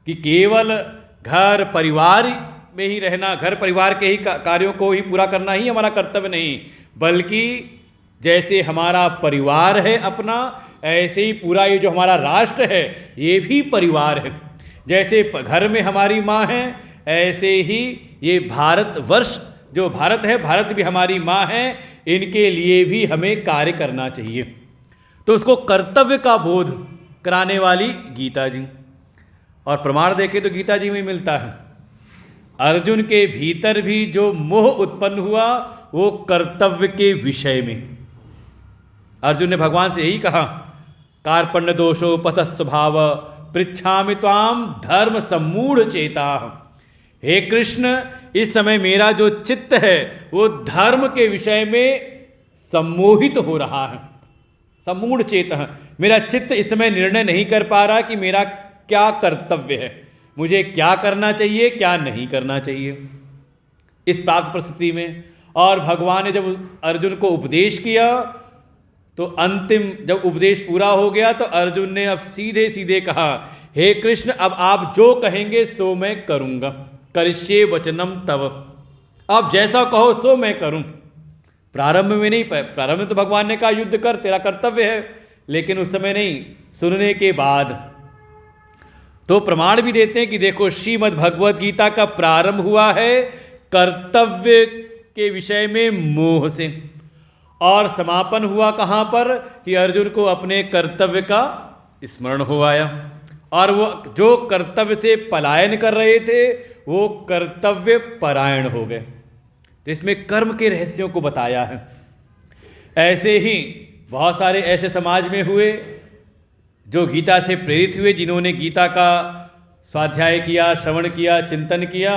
कि केवल घर परिवार में ही रहना, घर परिवार के ही कार्यों को ही पूरा करना ही हमारा कर्तव्य नहीं, बल्कि जैसे हमारा परिवार है अपना, ऐसे ही पूरा ये जो हमारा राष्ट्र है ये भी परिवार है। जैसे घर में हमारी माँ है, ऐसे ही ये भारतवर्ष जो भारत है, भारत भी हमारी माँ है, इनके लिए भी हमें कार्य करना चाहिए। तो उसको कर्तव्य का बोध कराने वाली गीता जी। और प्रमाण देखें तो गीता जी में मिलता है, अर्जुन के भीतर भी जो मोह उत्पन्न हुआ वो कर्तव्य के विषय में। अर्जुन ने भगवान से यही कहा, कार्पण्य दोषो पथ स्वभाव पृच्छामि त्वाम धर्म सम्मूढ़ चेता। हे कृष्ण, इस समय मेरा जो चित्त है वो धर्म के विषय में सम्मोहित हो रहा है। सम्मूढ़ चेत, मेरा चित्त इस समय निर्णय नहीं कर पा रहा कि मेरा क्या कर्तव्य है, मुझे क्या करना चाहिए क्या नहीं करना चाहिए इस प्राप्त परिस्थिति में। और भगवान ने जब अर्जुन को उपदेश किया तो अंतिम जब उपदेश पूरा हो गया तो अर्जुन ने अब सीधे सीधे कहा, हे कृष्ण, अब आप जो कहेंगे सो मैं करूँगा, करिष्ये वचनम तव, आप जैसा कहो सो मैं करूँ। प्रारंभ में नहीं, प्रारंभ में तो भगवान ने कहा युद्ध कर, तेरा कर्तव्य है, लेकिन उस समय नहीं, सुनने के बाद तो प्रमाण भी देते हैं कि देखो श्रीमद् भगवद गीता का प्रारंभ हुआ है कर्तव्य के विषय में मोह से, और समापन हुआ कहाँ पर कि अर्जुन को अपने कर्तव्य का स्मरण हो आया, और वो जो कर्तव्य से पलायन कर रहे थे वो कर्तव्य परायण हो गए। तो इसमें कर्म के रहस्यों को बताया है। ऐसे ही बहुत सारे ऐसे समाज में हुए जो गीता से प्रेरित हुए, जिन्होंने गीता का स्वाध्याय किया, श्रवण किया, चिंतन किया।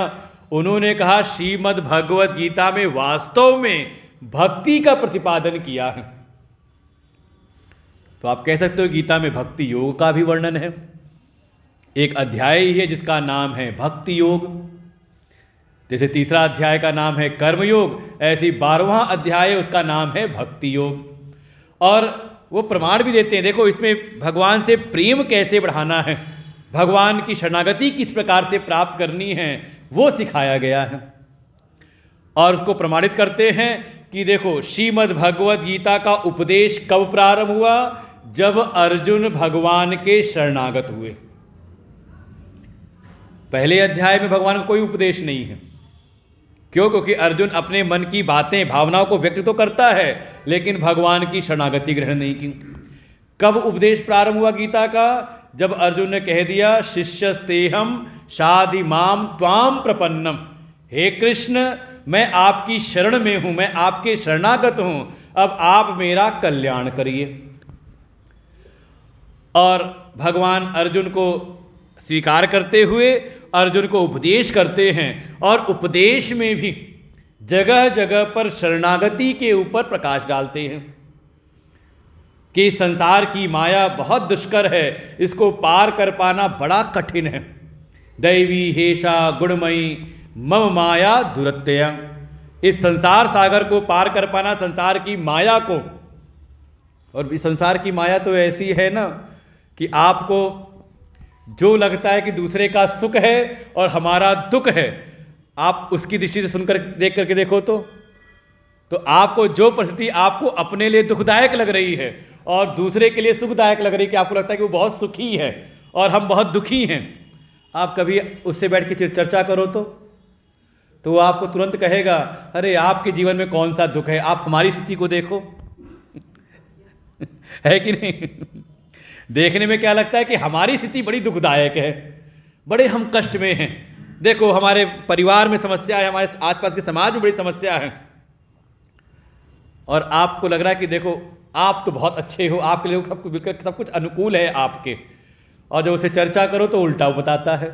उन्होंने कहा श्रीमद् भगवद गीता में वास्तव में भक्ति का प्रतिपादन किया है। तो आप कह सकते हो गीता में भक्ति योग का भी वर्णन है। एक अध्याय ही है जिसका नाम है भक्ति योग। जैसे तीसरा अध्याय का नाम है कर्म योग, ऐसे 12वां अध्याय है उसका नाम है भक्ति योग। और वो प्रमाण भी देते हैं, देखो इसमें भगवान से प्रेम कैसे बढ़ाना है, भगवान की शरणागति किस प्रकार से प्राप्त करनी है, वो सिखाया गया है। और उसको प्रमाणित करते हैं कि देखो श्रीमद् भगवद गीता का उपदेश कब प्रारंभ हुआ, जब अर्जुन भगवान के शरणागत हुए। पहले अध्याय में भगवान का कोई उपदेश नहीं है। क्यों? क्योंकि अर्जुन अपने मन की बातें भावनाओं को व्यक्त तो करता है लेकिन भगवान की शरणागति ग्रहण नहीं की। कब उपदेश प्रारंभ हुआ गीता का? जब अर्जुन ने कह दिया शिष्यस्तेहम शाधि माम त्वाम प्रपन्नम, हे कृष्ण मैं आपकी शरण में हूं, मैं आपके शरणागत हूं, अब आप मेरा कल्याण करिए। और भगवान अर्जुन को स्वीकार करते हुए अर्जुन को उपदेश करते हैं, और उपदेश में भी जगह जगह पर शरणागति के ऊपर प्रकाश डालते हैं कि संसार की माया बहुत दुष्कर है, इसको पार कर पाना बड़ा कठिन है। दैवी हेषा गुणमयी मम माया दुरत्यया, इस संसार सागर को पार कर पाना, संसार की माया को। और इस संसार की माया तो ऐसी है ना कि आपको जो लगता है कि दूसरे का सुख है और हमारा दुख है, आप उसकी दृष्टि से सुनकर देख करके देखो तो आपको जो परिस्थिति आपको अपने लिए दुखदायक लग रही है और दूसरे के लिए सुखदायक लग रही है, कि आपको लगता है कि वो बहुत सुखी है और हम बहुत दुखी हैं, आप कभी उससे बैठ के चर्चा करो तो वो आपको तुरंत कहेगा, अरे आपके जीवन में कौन सा दुख है, आप हमारी स्थिति को देखो। है कि नहीं? देखने में क्या लगता है कि हमारी स्थिति बड़ी दुखदायक है, बड़े हम कष्ट में हैं, देखो हमारे परिवार में समस्या है, हमारे आसपास के समाज में बड़ी समस्या है, और आपको लग रहा है कि देखो आप तो बहुत अच्छे हो, आपके लिए सब कुछ अनुकूल है आपके। और जब उसे चर्चा करो तो उल्टा वो बताता है,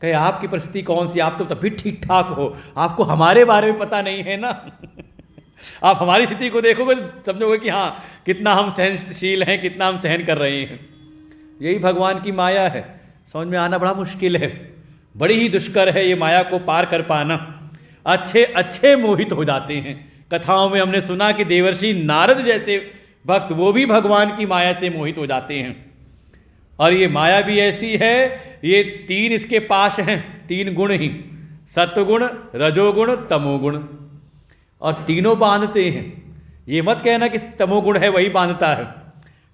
कहे आपकी परिस्थिति कौन सी, आप तो तब भी ठीक ठाक हो, आपको हमारे बारे में पता नहीं है ना। आप हमारी स्थिति को देखोगे तो समझोगे कि हाँ कितना हम सहनशील हैं, कितना हम सहन कर रहे हैं। यही भगवान की माया है, समझ में आना बड़ा मुश्किल है, बड़ी ही दुष्कर है ये माया को पार कर पाना। अच्छे अच्छे मोहित हो जाते हैं। कथाओं में हमने सुना कि देवर्षि नारद जैसे भक्त वो भी भगवान की माया से मोहित हो जाते हैं। और ये माया भी ऐसी है, ये तीन इसके पास हैं, तीन गुण ही, सत्वगुण, रजोगुण, तमोगुण, और तीनों बांधते हैं। ये मत कहना कि तमोगुण है वही बांधता है,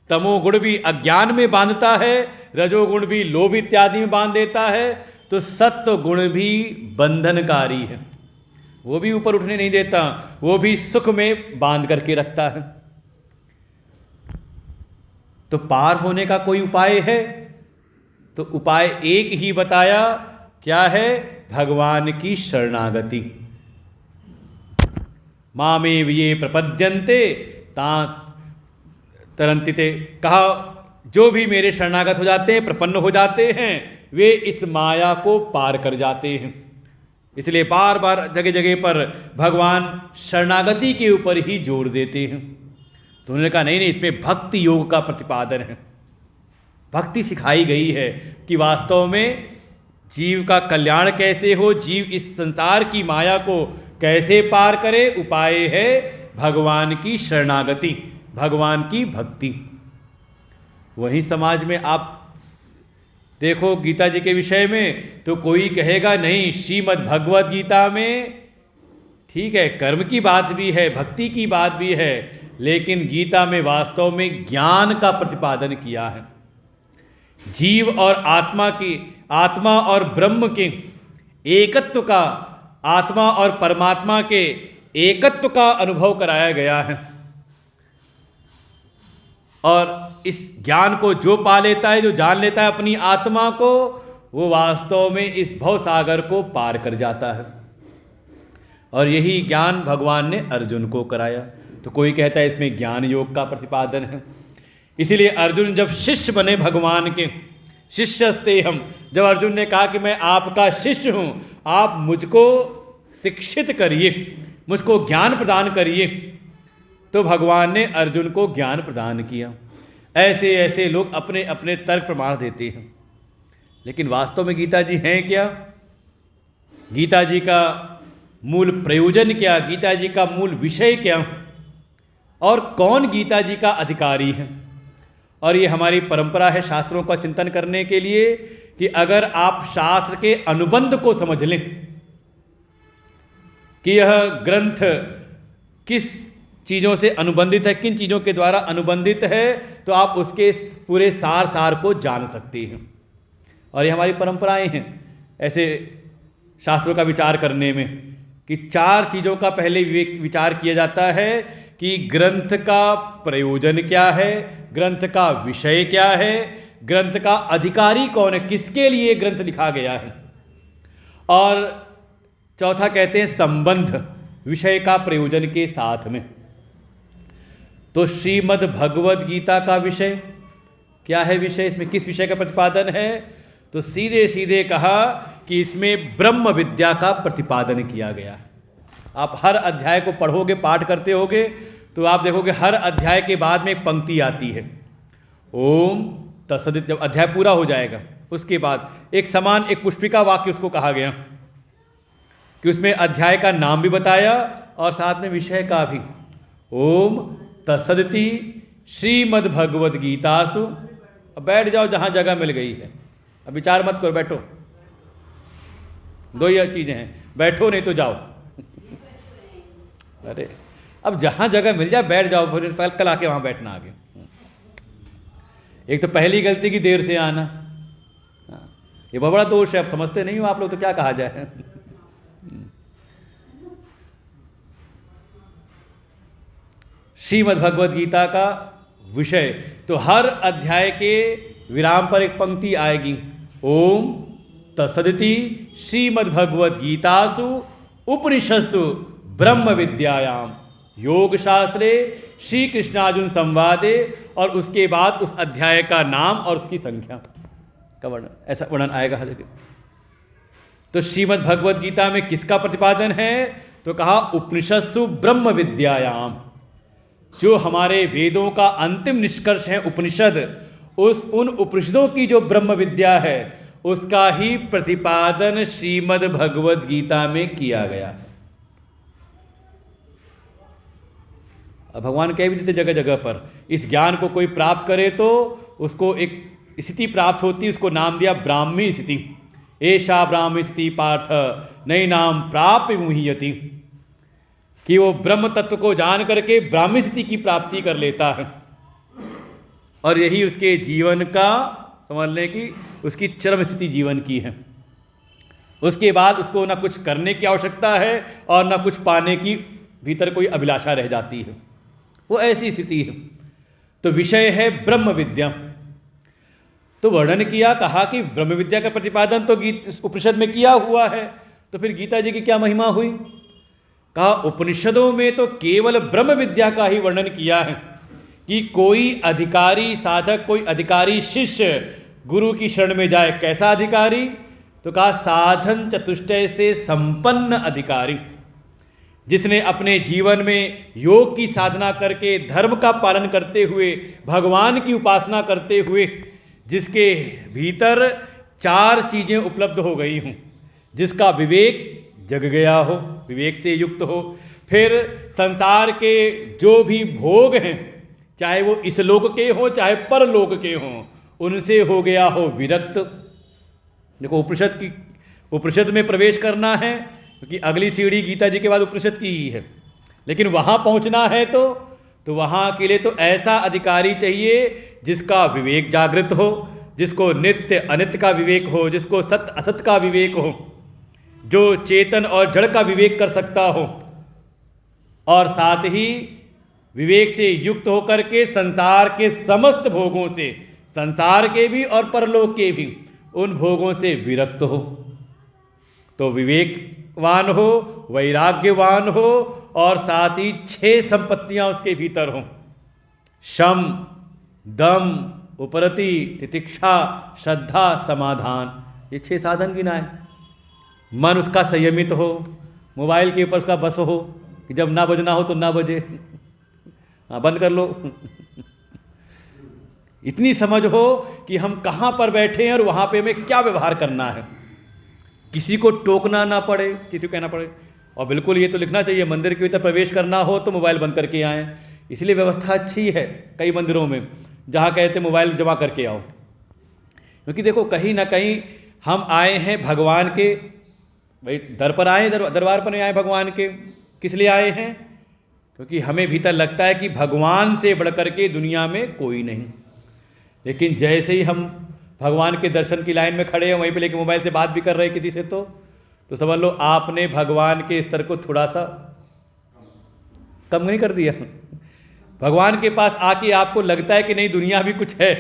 तमोगुण भी अज्ञान में बांधता है, रजोगुण भी लोभ इत्यादि में बांध देता है, तो सत्व गुण भी बंधनकारी है, वो भी ऊपर उठने नहीं देता, वो भी सुख में बांध करके रखता है। तो पार होने का कोई उपाय है? तो उपाय एक ही बताया, क्या है? भगवान की शरणागति। मामेव ये प्रपद्यन्ते ता तरन्तिते, कहा जो भी मेरे शरणागत हो जाते हैं, प्रपन्न हो जाते हैं, वे इस माया को पार कर जाते हैं। इसलिए बार बार जगह जगह पर भगवान शरणागति के ऊपर ही जोर देते हैं। तो उन्होंने कहा नहीं, इसमें भक्ति योग का प्रतिपादन है, भक्ति सिखाई गई है कि वास्तव में जीव का कल्याण कैसे हो, जीव इस संसार की माया को कैसे पार करे। उपाय है भगवान की शरणागति, भगवान की भक्ति। वहीं समाज में आप देखो गीता जी के विषय में तो कोई कहेगा नहीं, श्रीमद् भगवद गीता में ठीक है कर्म की बात भी है, भक्ति की बात भी है, लेकिन गीता में वास्तव में ज्ञान का प्रतिपादन किया है। जीव और आत्मा की, आत्मा और ब्रह्म के एकत्व का, आत्मा और परमात्मा के एकत्व का अनुभव कराया गया है। और इस ज्ञान को जो पा लेता है, जो जान लेता है अपनी आत्मा को, वो वास्तव में इस भव सागर को पार कर जाता है। और यही ज्ञान भगवान ने अर्जुन को कराया। तो कोई कहता है इसमें ज्ञान योग का प्रतिपादन है। इसीलिए अर्जुन जब शिष्य बने भगवान के, शिष्यस्ते हम, जब अर्जुन ने कहा कि मैं आपका शिष्य हूँ, आप मुझको शिक्षित करिए, मुझको ज्ञान प्रदान करिए, तो भगवान ने अर्जुन को ज्ञान प्रदान किया। ऐसे ऐसे लोग अपने अपने तर्क प्रमाण देते हैं, लेकिन वास्तव में गीता जी हैं क्या? गीता जी का मूल प्रयोजन क्या? गीता जी का मूल विषय क्या? और कौन गीता जी का अधिकारी है? और ये हमारी परंपरा है शास्त्रों का चिंतन करने के लिए कि अगर आप शास्त्र के अनुबंध को समझ लें कि यह ग्रंथ किस चीज़ों से अनुबंधित है, किन चीज़ों के द्वारा अनुबंधित है, तो आप उसके पूरे सार को जान सकते हैं। और ये हमारी परंपराएं हैं ऐसे शास्त्रों का विचार करने में कि चार चीज़ों का पहले विचार किया जाता है कि ग्रंथ का प्रयोजन क्या है, ग्रंथ का विषय क्या है, ग्रंथ का अधिकारी कौन है, किसके लिए ग्रंथ लिखा गया है। और चौथा कहते हैं संबंध, विषय का प्रयोजन के साथ में। तो श्रीमद् भगवद गीता का विषय क्या है, विषय इसमें किस विषय का प्रतिपादन है, तो सीधे सीधे कहा कि इसमें ब्रह्म विद्या का प्रतिपादन किया गया। आप हर अध्याय को पढ़ोगे, पाठ करते होगे, तो आप देखोगे हर अध्याय के बाद में एक पंक्ति आती है, ओम तत्सदित। जब अध्याय पूरा हो जाएगा उसके बाद एक समान, एक पुष्पिका वाक्य उसको कहा गया कि उसमें अध्याय का नाम भी बताया और साथ में विषय का भी, ओम तत्सदिति श्रीमद् भगवद गीतासु। अब बैठ जाओ जहाँ जगह मिल गई है, अब विचार मत करो, बैठो। दो ही चीज़ें हैं, बैठो नहीं तो जाओ। अरे अब जहाँ जगह मिल जाए बैठ जाओ, फिर कल आके वहाँ बैठना आगे। एक तो पहली गलती की देर से आना, ये बहुत बड़ा दोष है। अब समझते नहीं हो आप लोग तो क्या कहा जाए। श्रीमद् भगवद गीता का विषय, तो हर अध्याय के विराम पर एक पंक्ति आएगी, ओम तत्सदिति श्रीमद् भगवद गीतासु उपनिषत्सु ब्रह्म विद्यायाम योग शास्त्रे श्री कृष्णार्जुन संवादे, और उसके बाद उस अध्याय का नाम और उसकी संख्या का वर्णन, ऐसा वर्णन आएगा हर जगह। तो श्रीमद् भगवद गीता में किसका प्रतिपादन है, तो कहा उपनिषत्सु ब्रह्म विद्यायाम, जो हमारे वेदों का अंतिम निष्कर्ष है उपनिषद, उन उपनिषदों की जो ब्रह्म विद्या है उसका ही प्रतिपादन श्रीमद् भगवद गीता में किया गया है। अब भगवान कह भी देते जगह जगह पर, इस ज्ञान को कोई प्राप्त करे तो उसको एक स्थिति प्राप्त होती है, उसको नाम दिया ब्राह्मी स्थिति। ऐसा ब्राह्मी स्थिति पार्थ नई नाम प्राप्य मुह्यति, कि वो ब्रह्म तत्व को जान करके ब्राह्मी स्थिति की प्राप्ति कर लेता है, और यही उसके जीवन का, समझ लें कि उसकी चरम स्थिति जीवन की है। उसके बाद उसको ना कुछ करने की आवश्यकता है और ना कुछ पाने की भीतर कोई अभिलाषा रह जाती है, वो ऐसी स्थिति है। तो विषय है ब्रह्म विद्या। तो वर्णन किया, कहा कि ब्रह्म विद्या का प्रतिपादन तो उपनिषद में किया हुआ है, तो फिर गीता जी की क्या महिमा हुई। कहा उपनिषदों में तो केवल ब्रह्म विद्या का ही वर्णन किया है कि कोई अधिकारी साधक, कोई अधिकारी शिष्य गुरु की शरण में जाए। कैसा अधिकारी, तो कहा साधन चतुष्टय से संपन्न अधिकारी, जिसने अपने जीवन में योग की साधना करके, धर्म का पालन करते हुए, भगवान की उपासना करते हुए, जिसके भीतर चार चीज़ें उपलब्ध हो गई हों, जिसका विवेक जग गया हो, विवेक से युक्त हो, फिर संसार के जो भी भोग हैं, चाहे वो इस लोक के हों चाहे परलोक के हों, उनसे हो गया हो विरक्त। देखो उपनिषद में प्रवेश करना है, क्योंकि अगली सीढ़ी गीता जी के बाद उपनिषद की ही है, लेकिन वहाँ पहुँचना है तो वहाँ के लिए तो ऐसा अधिकारी चाहिए जिसका विवेक जागृत हो, जिसको नित्य अनित्य का विवेक हो, जिसको सत्य असत्य का विवेक हो, जो चेतन और जड़ का विवेक कर सकता हो, और साथ ही विवेक से युक्त होकर के संसार के समस्त भोगों से, संसार के भी और परलोक के भी, उन भोगों से विरक्त हो। तो विवेकवान हो, वैराग्यवान हो, और साथ ही 6 संपत्तियां उसके भीतर हों, शम, दम, उपरति, तितिक्षा, श्रद्धा, समाधान। ये 6 साधन गिनाए। मन उसका संयमित हो, मोबाइल के ऊपर उसका बस हो कि जब ना बजना हो तो ना बजे, हाँ बंद कर लो। इतनी समझ हो कि हम कहाँ पर बैठे हैं और वहाँ पे हमें क्या व्यवहार करना है, किसी को टोकना ना पड़े, किसी को कहना पड़े। और बिल्कुल ये तो लिखना चाहिए, मंदिर के भीतर प्रवेश करना हो तो मोबाइल बंद करके आएँ। इसलिए व्यवस्था अच्छी है कई मंदिरों में, जहाँ कहते मोबाइल जमा करके आओ, क्योंकि देखो कहीं ना कहीं हम आए हैं भगवान के, भाई दर पर आए, दरबार पर नहीं आए भगवान के। किस लिए आए हैं, क्योंकि हमें भीतर लगता है कि भगवान से बढ़कर के दुनिया में कोई नहीं। लेकिन जैसे ही हम भगवान के दर्शन की लाइन में खड़े हैं, वहीं पे लेके मोबाइल से बात भी कर रहे हैं किसी से, तो समझ लो आपने भगवान के स्तर को थोड़ा सा कम नहीं कर दिया। भगवान के पास आके आपको लगता है कि नहीं दुनिया भी कुछ है,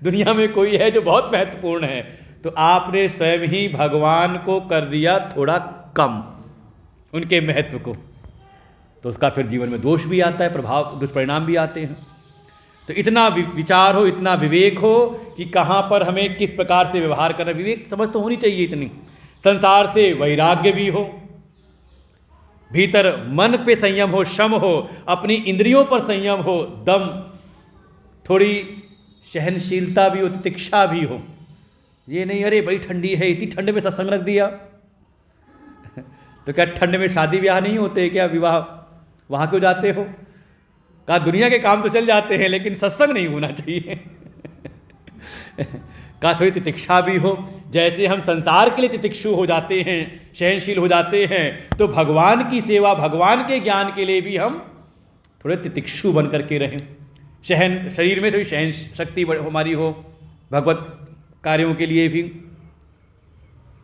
दुनिया में कोई है जो बहुत महत्वपूर्ण है, तो आपने स्वयं ही भगवान को कर दिया थोड़ा कम, उनके महत्व को, तो उसका फिर जीवन में दोष भी आता है, प्रभाव दुष्परिणाम भी आते हैं। तो इतना विचार हो, इतना विवेक हो कि कहाँ पर हमें किस प्रकार से व्यवहार करना, विवेक समझ तो होनी चाहिए इतनी। संसार से वैराग्य भी हो, भीतर मन पे संयम हो, शम हो, अपनी इंद्रियों पर संयम हो, दम, थोड़ी सहनशीलता भी हो, तितिक्षा भी हो। ये नहीं अरे बड़ी ठंडी है, इतनी ठंड में सत्संग रख दिया तो क्या ठंड में शादी ब्याह नहीं होते क्या, विवाह वहाँ क्यों जाते हो? कहा दुनिया के काम तो चल जाते हैं लेकिन सत्संग नहीं होना चाहिए कहा थोड़ी तितिक्षा भी हो। जैसे हम संसार के लिए तितिक्षु हो जाते हैं, सहनशील हो जाते हैं, तो भगवान की सेवा, भगवान के ज्ञान के लिए भी हम थोड़े तितिक्षु बन करके रहें। शरीर में थोड़ी सहन शक्ति हमारी हो, भगवत कार्यों के लिए भी।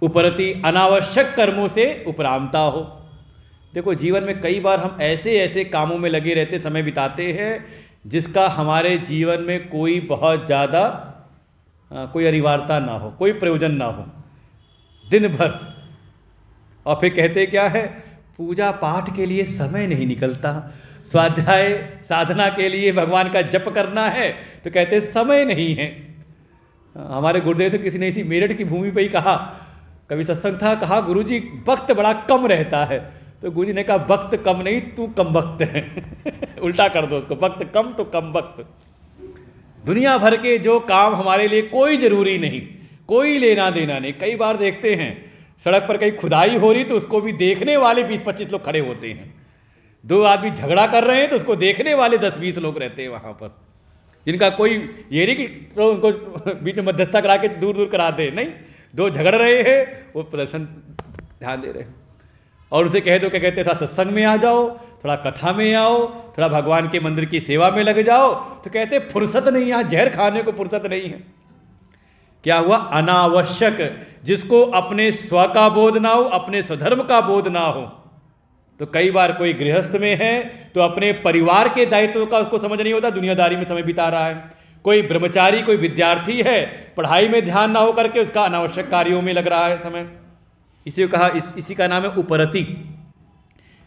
उपरति अनावश्यक कर्मों से उपरामता हो। देखो जीवन में कई बार हम ऐसे ऐसे कामों में लगे रहते, समय बिताते हैं जिसका हमारे जीवन में कोई बहुत ज़्यादा कोई अनिवार्यता ना हो, कोई प्रयोजन ना हो, दिन भर, और फिर कहते क्या है, पूजा पाठ के लिए समय नहीं निकलता, स्वाध्याय साधना के लिए भगवान का जप करना है तो कहते समय नहीं है। हमारे गुरुदेव से किसी ने इसी मेरठ की भूमि पे ही कहा, कभी सत्संग था, कहा गुरुजी वक्त बड़ा कम रहता है, तो गुरुजी ने कहा वक्त कम नहीं, तू कम वक्त है उल्टा कर दो उसको, वक्त कम तो कम वक्त। दुनिया भर के जो काम हमारे लिए कोई ज़रूरी नहीं, कोई लेना देना नहीं। कई बार देखते हैं सड़क पर कहीं खुदाई हो रही तो उसको भी देखने वाले 20-25 लोग खड़े होते हैं, दो आदमी झगड़ा कर रहे हैं तो उसको देखने वाले 10-20 लोग रहते हैं वहाँ पर, जिनका कोई ये नहीं कि तो उनको बीच में मध्यस्थता करा के दूर दूर करा दे, नहीं, दो झगड़ रहे हैं वो प्रदर्शन ध्यान दे रहे हैं। और उसे कह दो, क्या कहते, थोड़ा सत्संग में आ जाओ, थोड़ा कथा में आओ, थोड़ा भगवान के मंदिर की सेवा में लग जाओ, तो कहते फुर्सत नहीं, यहाँ जहर खाने को फुर्सत नहीं है। क्या हुआ? अनावश्यक, जिसको अपने स्व का बोध ना हो, अपने स्वधर्म का बोध ना हो। तो कई बार कोई गृहस्थ में है तो अपने परिवार के दायित्व का उसको समझ नहीं होता, दुनियादारी में समय बिता रहा है। कोई ब्रह्मचारी, कोई विद्यार्थी है, पढ़ाई में ध्यान ना हो करके उसका अनावश्यक कार्यों में लग रहा है समय। इसी को कहा, इसी का नाम है उपरति,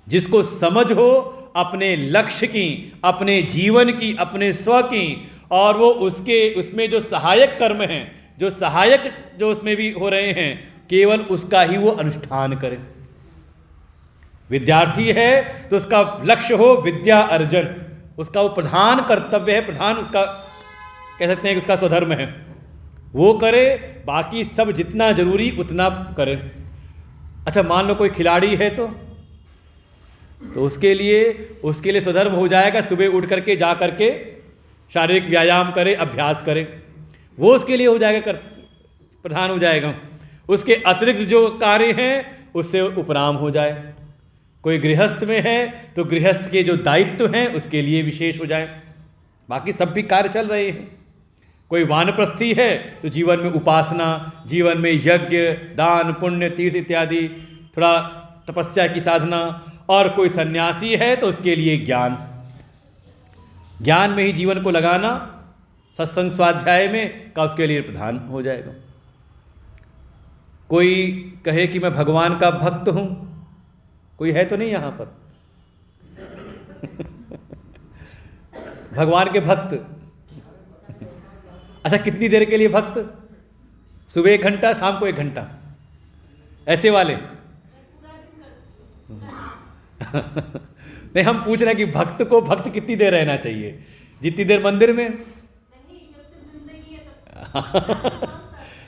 जिसको समझ हो अपने लक्ष्य की, अपने जीवन की, अपने स्व की, और वो उसमें जो सहायक कर्म हैं, जो सहायक जो उसमें भी हो रहे हैं, केवल उसका ही वो अनुष्ठान करे। विद्यार्थी है तो उसका लक्ष्य हो विद्या अर्जन, उसका वो प्रधान कर्तव्य है, प्रधान उसका कह सकते हैं कि उसका स्वधर्म है, वो करे, बाकी सब जितना जरूरी उतना करे। अच्छा मान लो कोई खिलाड़ी है तो उसके लिए स्वधर्म हो जाएगा, सुबह उठ करके जा करके शारीरिक व्यायाम करे, अभ्यास करे, वो उसके लिए हो जाएगा, प्रधान हो जाएगा। उसके अतिरिक्त जो कार्य हैं उससे उपराम हो जाए। कोई गृहस्थ में है तो गृहस्थ के जो दायित्व हैं उसके लिए विशेष हो जाए, बाकी सब भी कार्य चल रहे हैं। कोई वानप्रस्थी है तो जीवन में उपासना, जीवन में यज्ञ, दान, पुण्य, तीर्थ इत्यादि, थोड़ा तपस्या की साधना, और कोई सन्यासी है तो उसके लिए ज्ञान में ही जीवन को लगाना, सत्संग स्वाध्याय में का उसके लिए प्रधान हो जाएगा। कोई कहे कि मैं भगवान का भक्त हूं, कोई है तो नहीं यहां पर भगवान के भक्त। अच्छा कितनी देर के लिए भक्त? सुबह 1 घंटा, शाम को 1 घंटा, ऐसे वाले नहीं, हम पूछ रहे हैं कि भक्त को भक्त कितनी देर रहना चाहिए? जितनी देर मंदिर में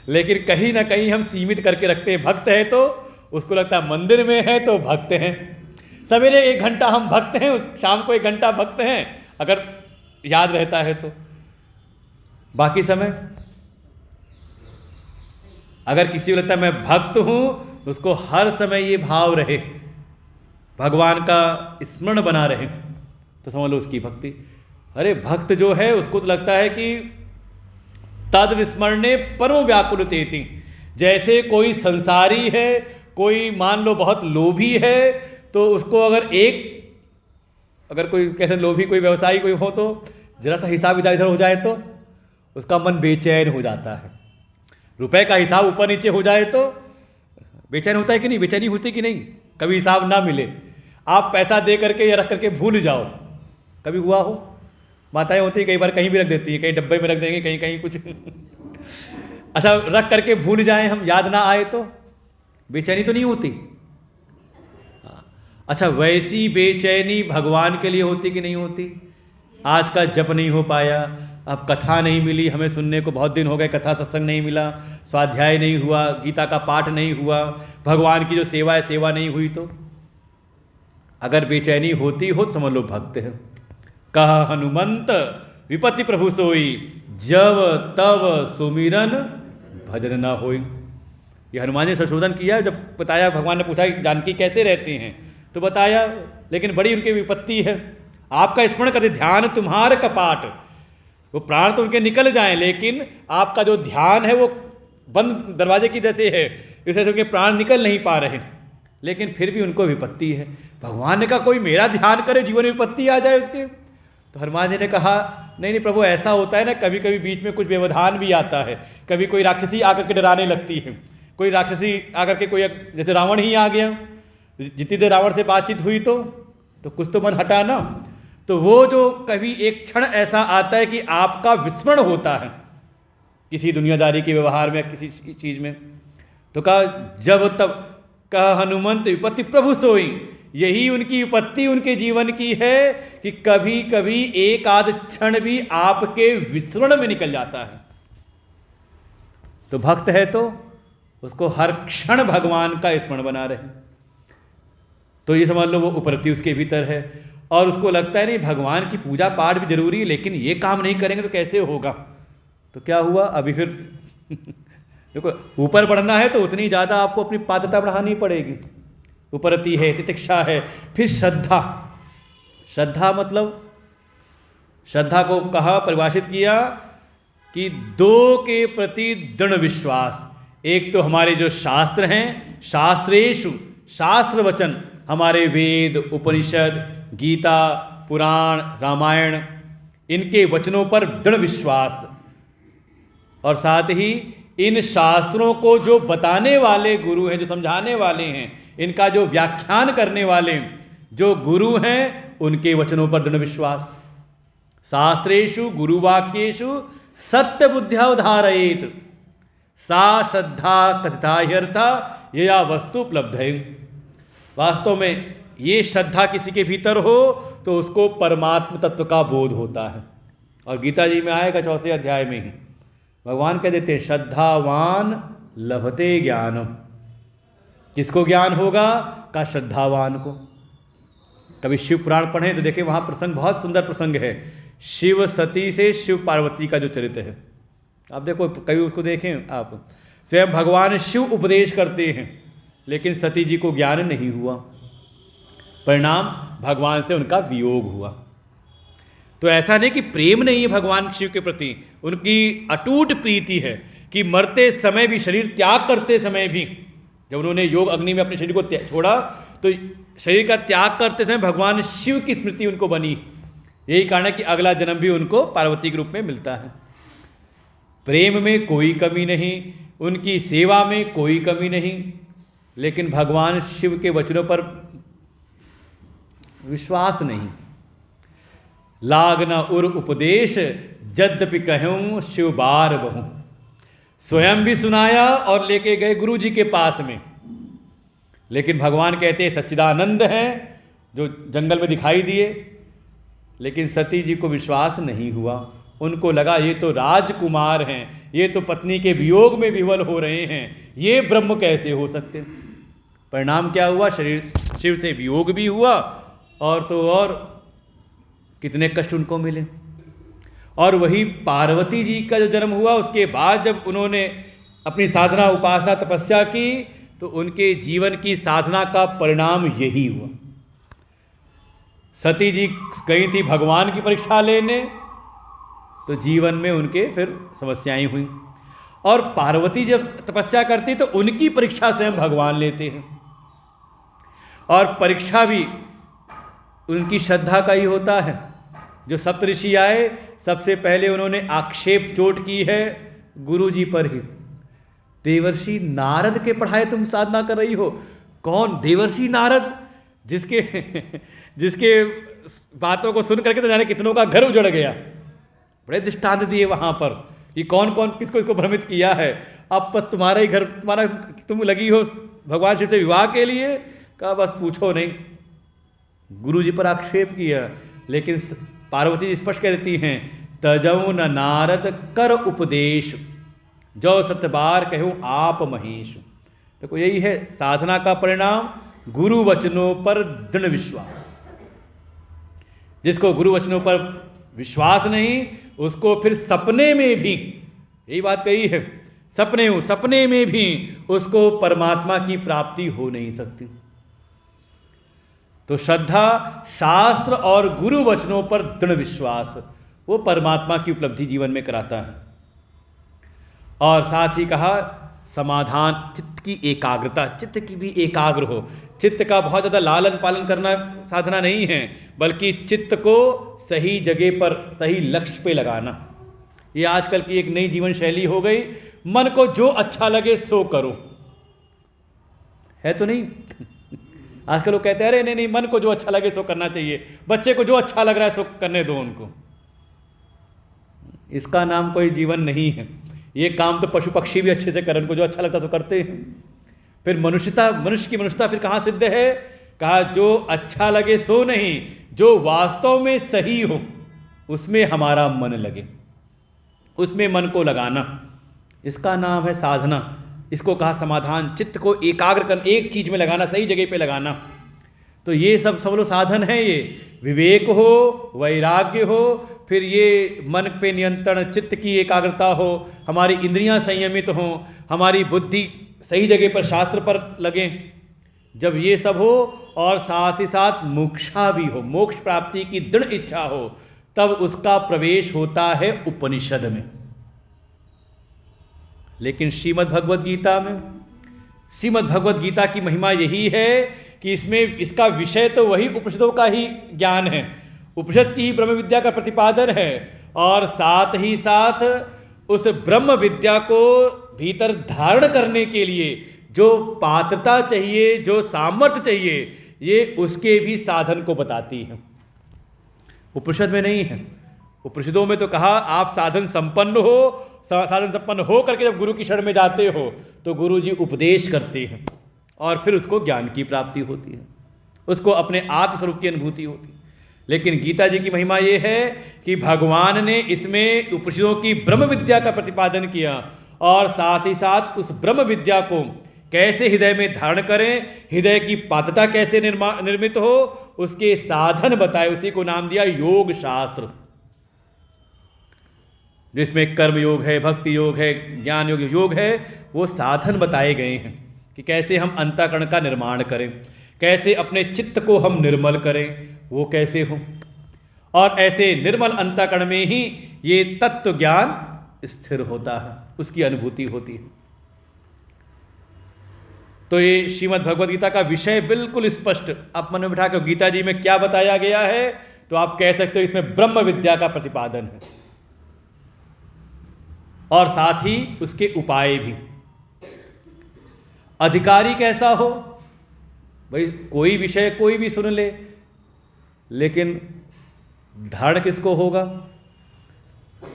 लेकिन कहीं ना कहीं हम सीमित करके रखते हैं। भक्त है तो उसको लगता है मंदिर में है तो भक्त हैं, सवेरे 1 घंटा हम भक्त हैं, उस शाम को 1 घंटा भक्त हैं, अगर याद रहता है तो। बाकी समय अगर किसी को लगता है मैं भक्त हूं तो उसको हर समय ये भाव रहे, भगवान का स्मरण बना रहे, तो समझ लो उसकी भक्ति। अरे भक्त जो है उसको तो लगता है कि तद विस्मरणे परम व्याकुलतेति। जैसे कोई संसारी है, कोई मान लो बहुत लोभी है, तो उसको अगर कोई कैसे लोभी कोई व्यवसायी कोई हो तो जरा सा हिसाब इधर हो जाए तो उसका मन बेचैन हो जाता है। रुपए का हिसाब ऊपर नीचे हो जाए तो बेचैन होता है कि नहीं, बेचैनी होती कि नहीं, कभी हिसाब ना मिले, आप पैसा दे करके या रख करके भूल जाओ, कभी हुआ हो? माताएं होती कई बार कहीं भी रख देती है, कहीं डब्बे में रख देंगे, कहीं कहीं कुछ अच्छा रख करके भूल जाएं हम, याद ना आए तो बेचैनी तो नहीं होती? अच्छा, वैसी बेचैनी भगवान के लिए होती कि नहीं होती? आज का जप नहीं हो पाया, अब कथा नहीं मिली हमें सुनने को, बहुत दिन हो गए कथा सत्संग नहीं मिला, स्वाध्याय नहीं हुआ, गीता का पाठ नहीं हुआ, भगवान की जो सेवा है सेवा नहीं हुई, तो अगर बेचैनी होती हो तो समझ लो भक्त है। कह हनुमंत विपत्ति प्रभु सोई, जब तब सुमिरन भजन न होई। ये हनुमान जी ने संशोधन किया, जब बताया, भगवान ने पूछा कि जानकी कैसे रहते हैं, तो बताया, लेकिन बड़ी उनकी विपत्ति है, आपका स्मरण करते ध्यान तुम्हारे कपाट, वो प्राण तो उनके निकल जाएं, लेकिन आपका जो ध्यान है वो बंद दरवाजे की जैसे है, इससे उनके प्राण निकल नहीं पा रहे, लेकिन फिर भी उनको विपत्ति है। भगवान ने कहा कोई मेरा ध्यान करे, जीवन में विपत्ति आ जाए उसके। तो हनुमान जी ने कहा नहीं नहीं प्रभु, ऐसा होता है ना, कभी कभी बीच में कुछ व्यवधान भी आता है, कभी कोई राक्षसी आकर के डराने लगती है, कोई राक्षसी आकर के, कोई जैसे रावण ही आ गया, जितनी देर रावण से बातचीत हुई तो कुछ तो मन हटा ना, तो वो जो कभी एक क्षण ऐसा आता है कि आपका विस्मरण होता है किसी दुनियादारी के व्यवहार में, किसी चीज में, तो कहा जब तब, कहा हनुमंत विपत्ति प्रभु सोई, यही उनकी विपत्ति उनके जीवन की है कि कभी कभी एक आध क्षण भी आपके विस्मरण में निकल जाता है। तो भक्त है तो उसको हर क्षण भगवान का स्मरण बना रहे, तो ये समझ लो वो उपरति उसके भीतर है, और उसको लगता है नहीं भगवान की पूजा पाठ भी जरूरी है, लेकिन ये काम नहीं करेंगे तो कैसे होगा। तो क्या हुआ अभी फिर देखो, ऊपर बढ़ना है तो उतनी ज़्यादा आपको अपनी पात्रता बढ़ानी पड़ेगी। उपरति है, तितिक्षा है, फिर श्रद्धा। श्रद्धा मतलब, श्रद्धा को कहा, परिभाषित किया कि दो के प्रति दृढ़ विश्वास। एक तो हमारे जो शास्त्र हैं, शास्त्रेषु, शास्त्र वचन, हमारे वेद, उपनिषद, गीता, पुराण, रामायण, इनके वचनों पर दृढ़ विश्वास, और साथ ही इन शास्त्रों को जो बताने वाले गुरु हैं, जो समझाने वाले हैं, इनका जो व्याख्यान करने वाले जो गुरु हैं, उनके वचनों पर दृढ़ विश्वास। शास्त्रेषु गुरुवाक्येषु सत्य बुद्ध्या उदाहरयेत, सा श्रद्धा कथिता ह्यर्था यया वस्तु उपलब्ध है। वास्तव में ये श्रद्धा किसी के भीतर हो तो उसको परमात्म तत्व का बोध होता है, और गीता जी में आएगा 4 अध्याय में ही भगवान कह देते हैं श्रद्धावान लभते ज्ञानम। किसको ज्ञान होगा? का श्रद्धावान को। कभी शिव पुराण पढ़ें तो देखें, वहाँ प्रसंग, बहुत सुंदर प्रसंग है, शिव सती से शिव पार्वती का जो चरित्र है, आप देखो, कभी उसको देखें आप। स्वयं भगवान शिव उपदेश करते हैं, लेकिन सती जी को ज्ञान नहीं हुआ, परिणाम भगवान से उनका वियोग हुआ। तो ऐसा नहीं कि प्रेम नहीं है भगवान शिव के प्रति, उनकी अटूट प्रीति है कि मरते समय भी, शरीर त्याग करते समय भी, जब उन्होंने योग अग्नि में अपने शरीर को छोड़ा तो शरीर का त्याग करते समय भगवान शिव की स्मृति उनको बनी। यही कारण है कि अगला जन्म भी उनको पार्वती के रूप में मिलता है। प्रेम में कोई कमी नहीं, उनकी सेवा में कोई कमी नहीं, लेकिन भगवान शिव के वचनों पर विश्वास नहीं। लाग न उर उपदेश यद्यपि कहूँ शिव बार बहु। स्वयं भी सुनाया और लेके गए गुरु जी के पास में, लेकिन भगवान कहते हैं सच्चिदानंद हैं जो जंगल में दिखाई दिए, लेकिन सती जी को विश्वास नहीं हुआ। उनको लगा ये तो राजकुमार हैं, ये तो पत्नी के वियोग में विह्वल हो रहे हैं, ये ब्रह्म कैसे हो सकते हैं। परिणाम क्या हुआ? शरीर शिव से वियोग भी हुआ, और तो और कितने कष्ट उनको मिले। और वही पार्वती जी का जो जन्म हुआ, उसके बाद जब उन्होंने अपनी साधना, उपासना, तपस्या की, तो उनके जीवन की साधना का परिणाम यही हुआ। सती जी गई थी भगवान की परीक्षा लेने, तो जीवन में उनके फिर समस्याएं हुई, और पार्वती जब तपस्या करती तो उनकी परीक्षा स्वयं भगवान लेते हैं, और परीक्षा भी उनकी श्रद्धा का ही होता है। जो सप्तऋषि आए सबसे पहले उन्होंने आक्षेप चोट की है गुरु जी पर ही। देवर्षि नारद के पढ़ाए तुम साधना कर रही हो। कौन? देवर्षि नारद, जिसके जिसके बातों को सुन करके तो जाने कितनों का घर उजड़ गया। बड़े दृष्टांत दिए वहाँ पर कि कौन कौन किसको इसको भ्रमित किया है। अब बस तुम्हारा ही घर, तुम्हारा, तुम लगी हो भगवान शिव से विवाह के लिए, कहा बस पूछो नहीं। गुरु जी पर आक्षेप किया, लेकिन पार्वती जी स्पष्ट कह देती हैं, तजौ न नारद कर उपदेश, जो सतबार कहूँ आप महेश। देखो यही है साधना का परिणाम, गुरु वचनों पर दृढ़ विश्वास। जिसको गुरु वचनों पर विश्वास नहीं, उसको फिर सपने में भी, यही बात कही है, सपने में भी उसको परमात्मा की प्राप्ति हो नहीं सकती। तो श्रद्धा, शास्त्र और गुरु वचनों पर दृढ़ विश्वास, वो परमात्मा की उपलब्धि जीवन में कराता है। और साथ ही कहा समाधान, चित्त की एकाग्रता, चित्त की भी एकाग्र हो। चित्त का बहुत ज़्यादा लालन पालन करना साधना नहीं है, बल्कि चित्त को सही जगह पर, सही लक्ष्य पे लगाना। ये आजकल की एक नई जीवन शैली हो गई, मन को जो अच्छा लगे सो करो, है तो नहीं? आजकल लोग कहते हैं अरे नहीं, मन को जो अच्छा लगे सो करना चाहिए, बच्चे को जो अच्छा लग रहा है सो करने दो उनको। इसका नाम कोई जीवन नहीं है। ये काम तो पशु पक्षी भी अच्छे से करें, उनको जो अच्छा लगता है तो करते हैं। फिर मनुष्य की मनुष्यता फिर कहाँ सिद्ध है? कहा जो अच्छा लगे सो नहीं, जो वास्तव में सही हो उसमें हमारा मन लगे, उसमें मन को लगाना, इसका नाम है साधना। इसको कहा समाधान, चित्त को एकाग्र कर, एक चीज में लगाना, सही जगह पे लगाना। तो ये सब लोग साधन है। ये विवेक हो, वैराग्य हो, फिर ये मन पे नियंत्रण, चित्त की एकाग्रता हो, हमारी इंद्रियां संयमित हों, हमारी बुद्धि सही जगह पर, शास्त्र पर लगे। जब ये सब हो और साथ ही साथ मोक्षा भी हो, मोक्ष प्राप्ति की दृढ़ इच्छा हो, तब उसका प्रवेश होता है उपनिषद में। लेकिन श्रीमद् भगवद गीता की महिमा यही है कि इसमें इसका विषय तो वही उपनिषदों का ही ज्ञान है, उपनिषद की ही ब्रह्म विद्या का प्रतिपादन है, और साथ ही साथ उस ब्रह्म विद्या को भीतर धारण करने के लिए जो पात्रता चाहिए, जो सामर्थ्य चाहिए, ये उसके भी साधन को बताती है। उपनिषद में नहीं है। उपनिषदों में तो कहा आप साधन संपन्न हो करके जब गुरु की शरण में जाते हो तो गुरु जी उपदेश करते हैं और फिर उसको ज्ञान की प्राप्ति होती है, उसको अपने आत्मस्वरूप की अनुभूति होती है। लेकिन गीता जी की महिमा ये है कि भगवान ने इसमें उपनिषदों की ब्रह्म विद्या का प्रतिपादन किया, और साथ ही साथ उस ब्रह्म विद्या को कैसे हृदय में धारण करें, हृदय की पात्रता कैसे निर्मित हो, उसके साधन बताए। उसी को नाम दिया योग शास्त्र, जिसमें कर्म योग है, भक्ति योग है, ज्ञान योग है। वो साधन बताए गए हैं कि कैसे हम अंतःकरण का निर्माण करें, कैसे अपने चित्त को हम निर्मल करें, वो कैसे हो। और ऐसे निर्मल अंतःकरण में ही ये तत्व ज्ञान स्थिर होता है, उसकी अनुभूति होती है। तो ये श्रीमद् भगवद गीता का विषय बिल्कुल स्पष्ट आप मन में बिठा कर, गीता जी में क्या बताया गया है तो आप कह सकते हो इसमें ब्रह्म विद्या का प्रतिपादन है, और साथ ही उसके उपाय भी। अधिकारी कैसा हो भाई, कोई विषय कोई भी सुन ले, लेकिन धारण किसको होगा।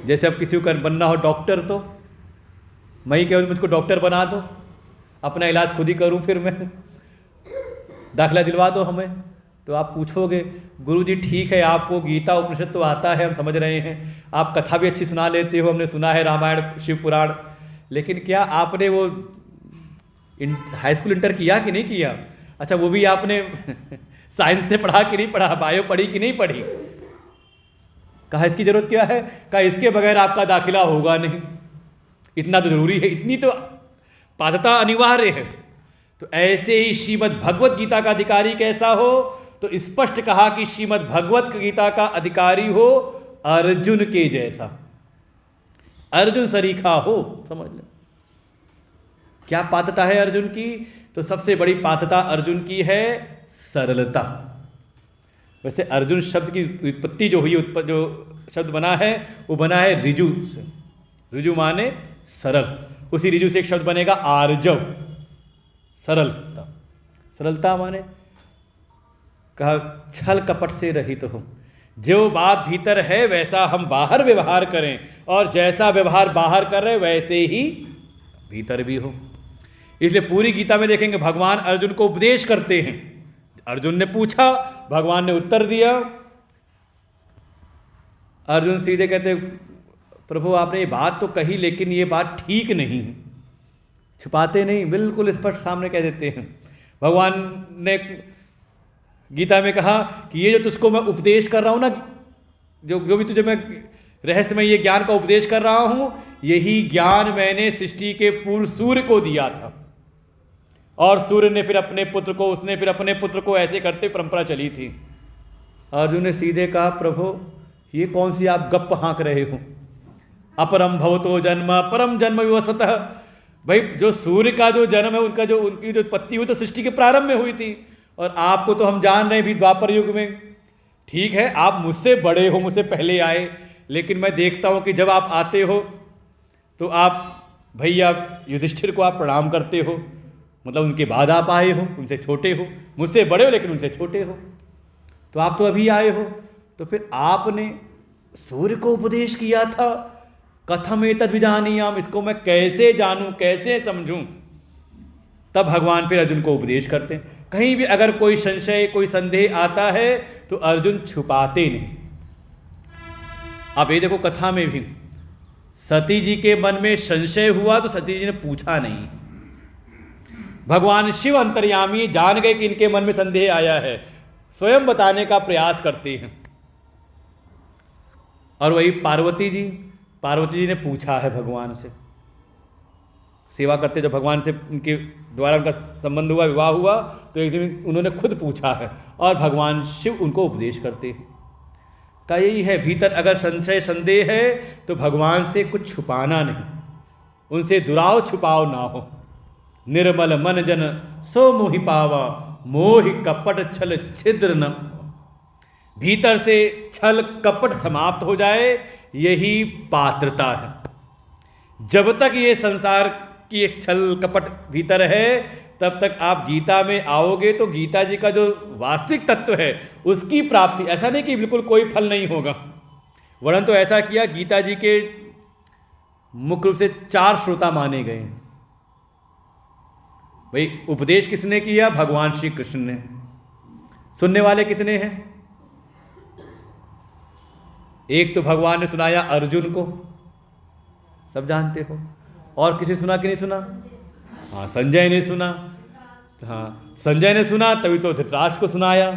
जैसे अब किसी को बनना हो डॉक्टर, तो मैं ही कहूँ मुझको डॉक्टर बना दो, अपना इलाज खुद ही करूं, फिर मैं दाखिला दिलवा दो हमें। तो आप पूछोगे गुरुजी ठीक है आपको गीता उपनिषद तो आता है, हम समझ रहे हैं, आप कथा भी अच्छी सुना लेते हो, हमने सुना है रामायण शिव पुराण, लेकिन क्या आपने वो हाई स्कूल इंटर किया कि नहीं किया? अच्छा वो भी आपने साइंस से पढ़ा कि नहीं पढ़ा, बायो पढ़ी कि नहीं पढ़ी? कहा इसकी जरूरत क्या है? कहा इसके बगैर आपका दाखिला होगा नहीं, इतना तो जरूरी है, इतनी तो पात्रता अनिवार्य है। तो ऐसे ही श्रीमद् भगवत गीता का अधिकारी कैसा हो, तो स्पष्ट कहा कि श्रीमद् भगवत गीता का अधिकारी हो अर्जुन के जैसा, अर्जुन सरीखा हो। समझ लो क्या पात्रता है अर्जुन की, तो सबसे बड़ी पात्रता अर्जुन की है सरलता। वैसे अर्जुन शब्द की उत्पत्ति जो हुई, जो शब्द बना है वो बना है ऋजु से। ऋजु माने सरल, उसी ऋजु से एक शब्द बनेगा आर्जव, सरलता। सरलता माने कहा छल कपट से रहित हो, जो बात भीतर है वैसा हम बाहर व्यवहार करें, और जैसा व्यवहार बाहर कर रहे वैसे ही भीतर भी हो। इसलिए पूरी गीता में देखेंगे भगवान अर्जुन को उपदेश करते हैं। अर्जुन ने पूछा, भगवान ने उत्तर दिया। अर्जुन सीधे कहते प्रभु आपने ये बात तो कही, लेकिन ये बात ठीक नहीं, छुपाते नहीं, बिल्कुल स्पष्ट सामने कह देते हैं। भगवान ने गीता में कहा कि ये जो तुझको मैं उपदेश कर रहा हूँ ना, जो भी तुझे मैं रहस्यमय ये ज्ञान का उपदेश कर रहा हूँ, यही ज्ञान मैंने सृष्टि के पूर्व सूर्य को दिया था, और सूर्य ने फिर अपने पुत्र को, उसने फिर अपने पुत्र को, ऐसे करते परंपरा चली थी। अर्जुन ने सीधे कहा प्रभु ये कौन सी आप गप हाँक रहे हो, अपरम भवतो जन्म परम जन्म विवस्वतः। भाई जो सूर्य का जो जन्म है, उनकी जो उत्पत्ति हुई तो सृष्टि के प्रारंभ में हुई थी, और आपको तो हम जान रहे हैं भी द्वापर युग में। ठीक है आप मुझसे बड़े हो, मुझसे पहले आए, लेकिन मैं देखता हूँ कि जब आप आते हो तो आप भैया युधिष्ठिर को आप प्रणाम करते हो, मतलब उनके बाद आप आए हो, उनसे छोटे हो, मुझसे बड़े हो लेकिन उनसे छोटे हो, तो आप तो अभी आए हो, तो फिर आपने सूर्य को उपदेश किया था, कथम एतद् विजानीयाम, इसको मैं कैसे जानूं, कैसे समझूं। तब भगवान फिर अर्जुन को उपदेश करते हैं। कहीं भी अगर कोई संशय, कोई संदेह आता है तो अर्जुन छुपाते नहीं। आप ये देखो कथा में भी सती जी के मन में संशय हुआ तो सती जी ने पूछा नहीं। भगवान शिव अंतर्यामी जान गए कि इनके मन में संदेह आया है, स्वयं बताने का प्रयास करते हैं। और वही पार्वती जी ने पूछा है भगवान से, सेवा करते जब भगवान से उनके द्वारा उनका संबंध हुआ, विवाह हुआ, तो एक दिन उन्होंने खुद पूछा है, और भगवान शिव उनको उपदेश करते हैं। का यही है, भीतर अगर संशय संदेह है तो भगवान से कुछ छुपाना नहीं, उनसे दुराव छुपाव ना हो। निर्मल मन जन सो मोहि पावा, मोहि कपट छल छिद्र न। भीतर से छल कपट समाप्त हो जाए, यही पात्रता है। जब तक ये संसार की एक छल कपट भीतर है, तब तक आप गीता में आओगे तो गीता जी का जो वास्तविक तत्व है उसकी प्राप्ति, ऐसा नहीं कि बिल्कुल कोई फल नहीं होगा। वर्णन तो ऐसा किया, गीता जी के मुख्य रूप से 4 श्रोता माने गए हैं। भाई उपदेश किसने किया? भगवान श्री कृष्ण ने। सुनने वाले कितने हैं? एक तो भगवान ने सुनाया अर्जुन को, सब जानते हो, और किसी सुना कि नहीं सुना? हाँ, संजय ने सुना। हाँ, संजय ने सुना तभी तो धृतराष्ट्र को सुनाया,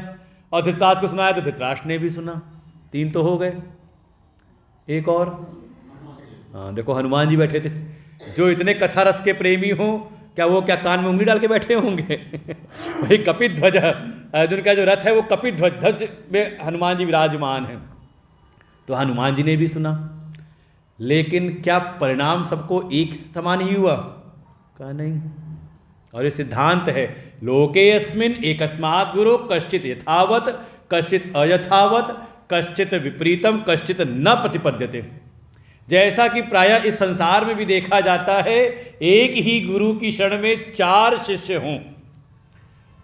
और धृतराष्ट्र को सुनाया तो धृतराष्ट्र ने भी सुना। 3 तो हो गए। एक और, हाँ देखो हनुमान जी बैठे थे, जो इतने कथा रस के प्रेमी हो, क्या वो क्या कान में उंगली डाल के बैठे होंगे? वही कपिध्वज, अर्जुन का जो रथ है वो कपिध्वज, ध्वज में हनुमान जी विराजमान हैं, तो हनुमान जी ने भी सुना। लेकिन क्या परिणाम सबको एक समान ही हुआ? कहा नहीं। और ये सिद्धांत है, लोके अस्मिन् एकस्मात् गुरु कश्चित यथावत कश्चित अयथावत कश्चित विपरीतम कश्चित न प्रतिपद्यते। जैसा कि प्रायः इस संसार में भी देखा जाता है, एक ही गुरु की शरण में 4 शिष्य हों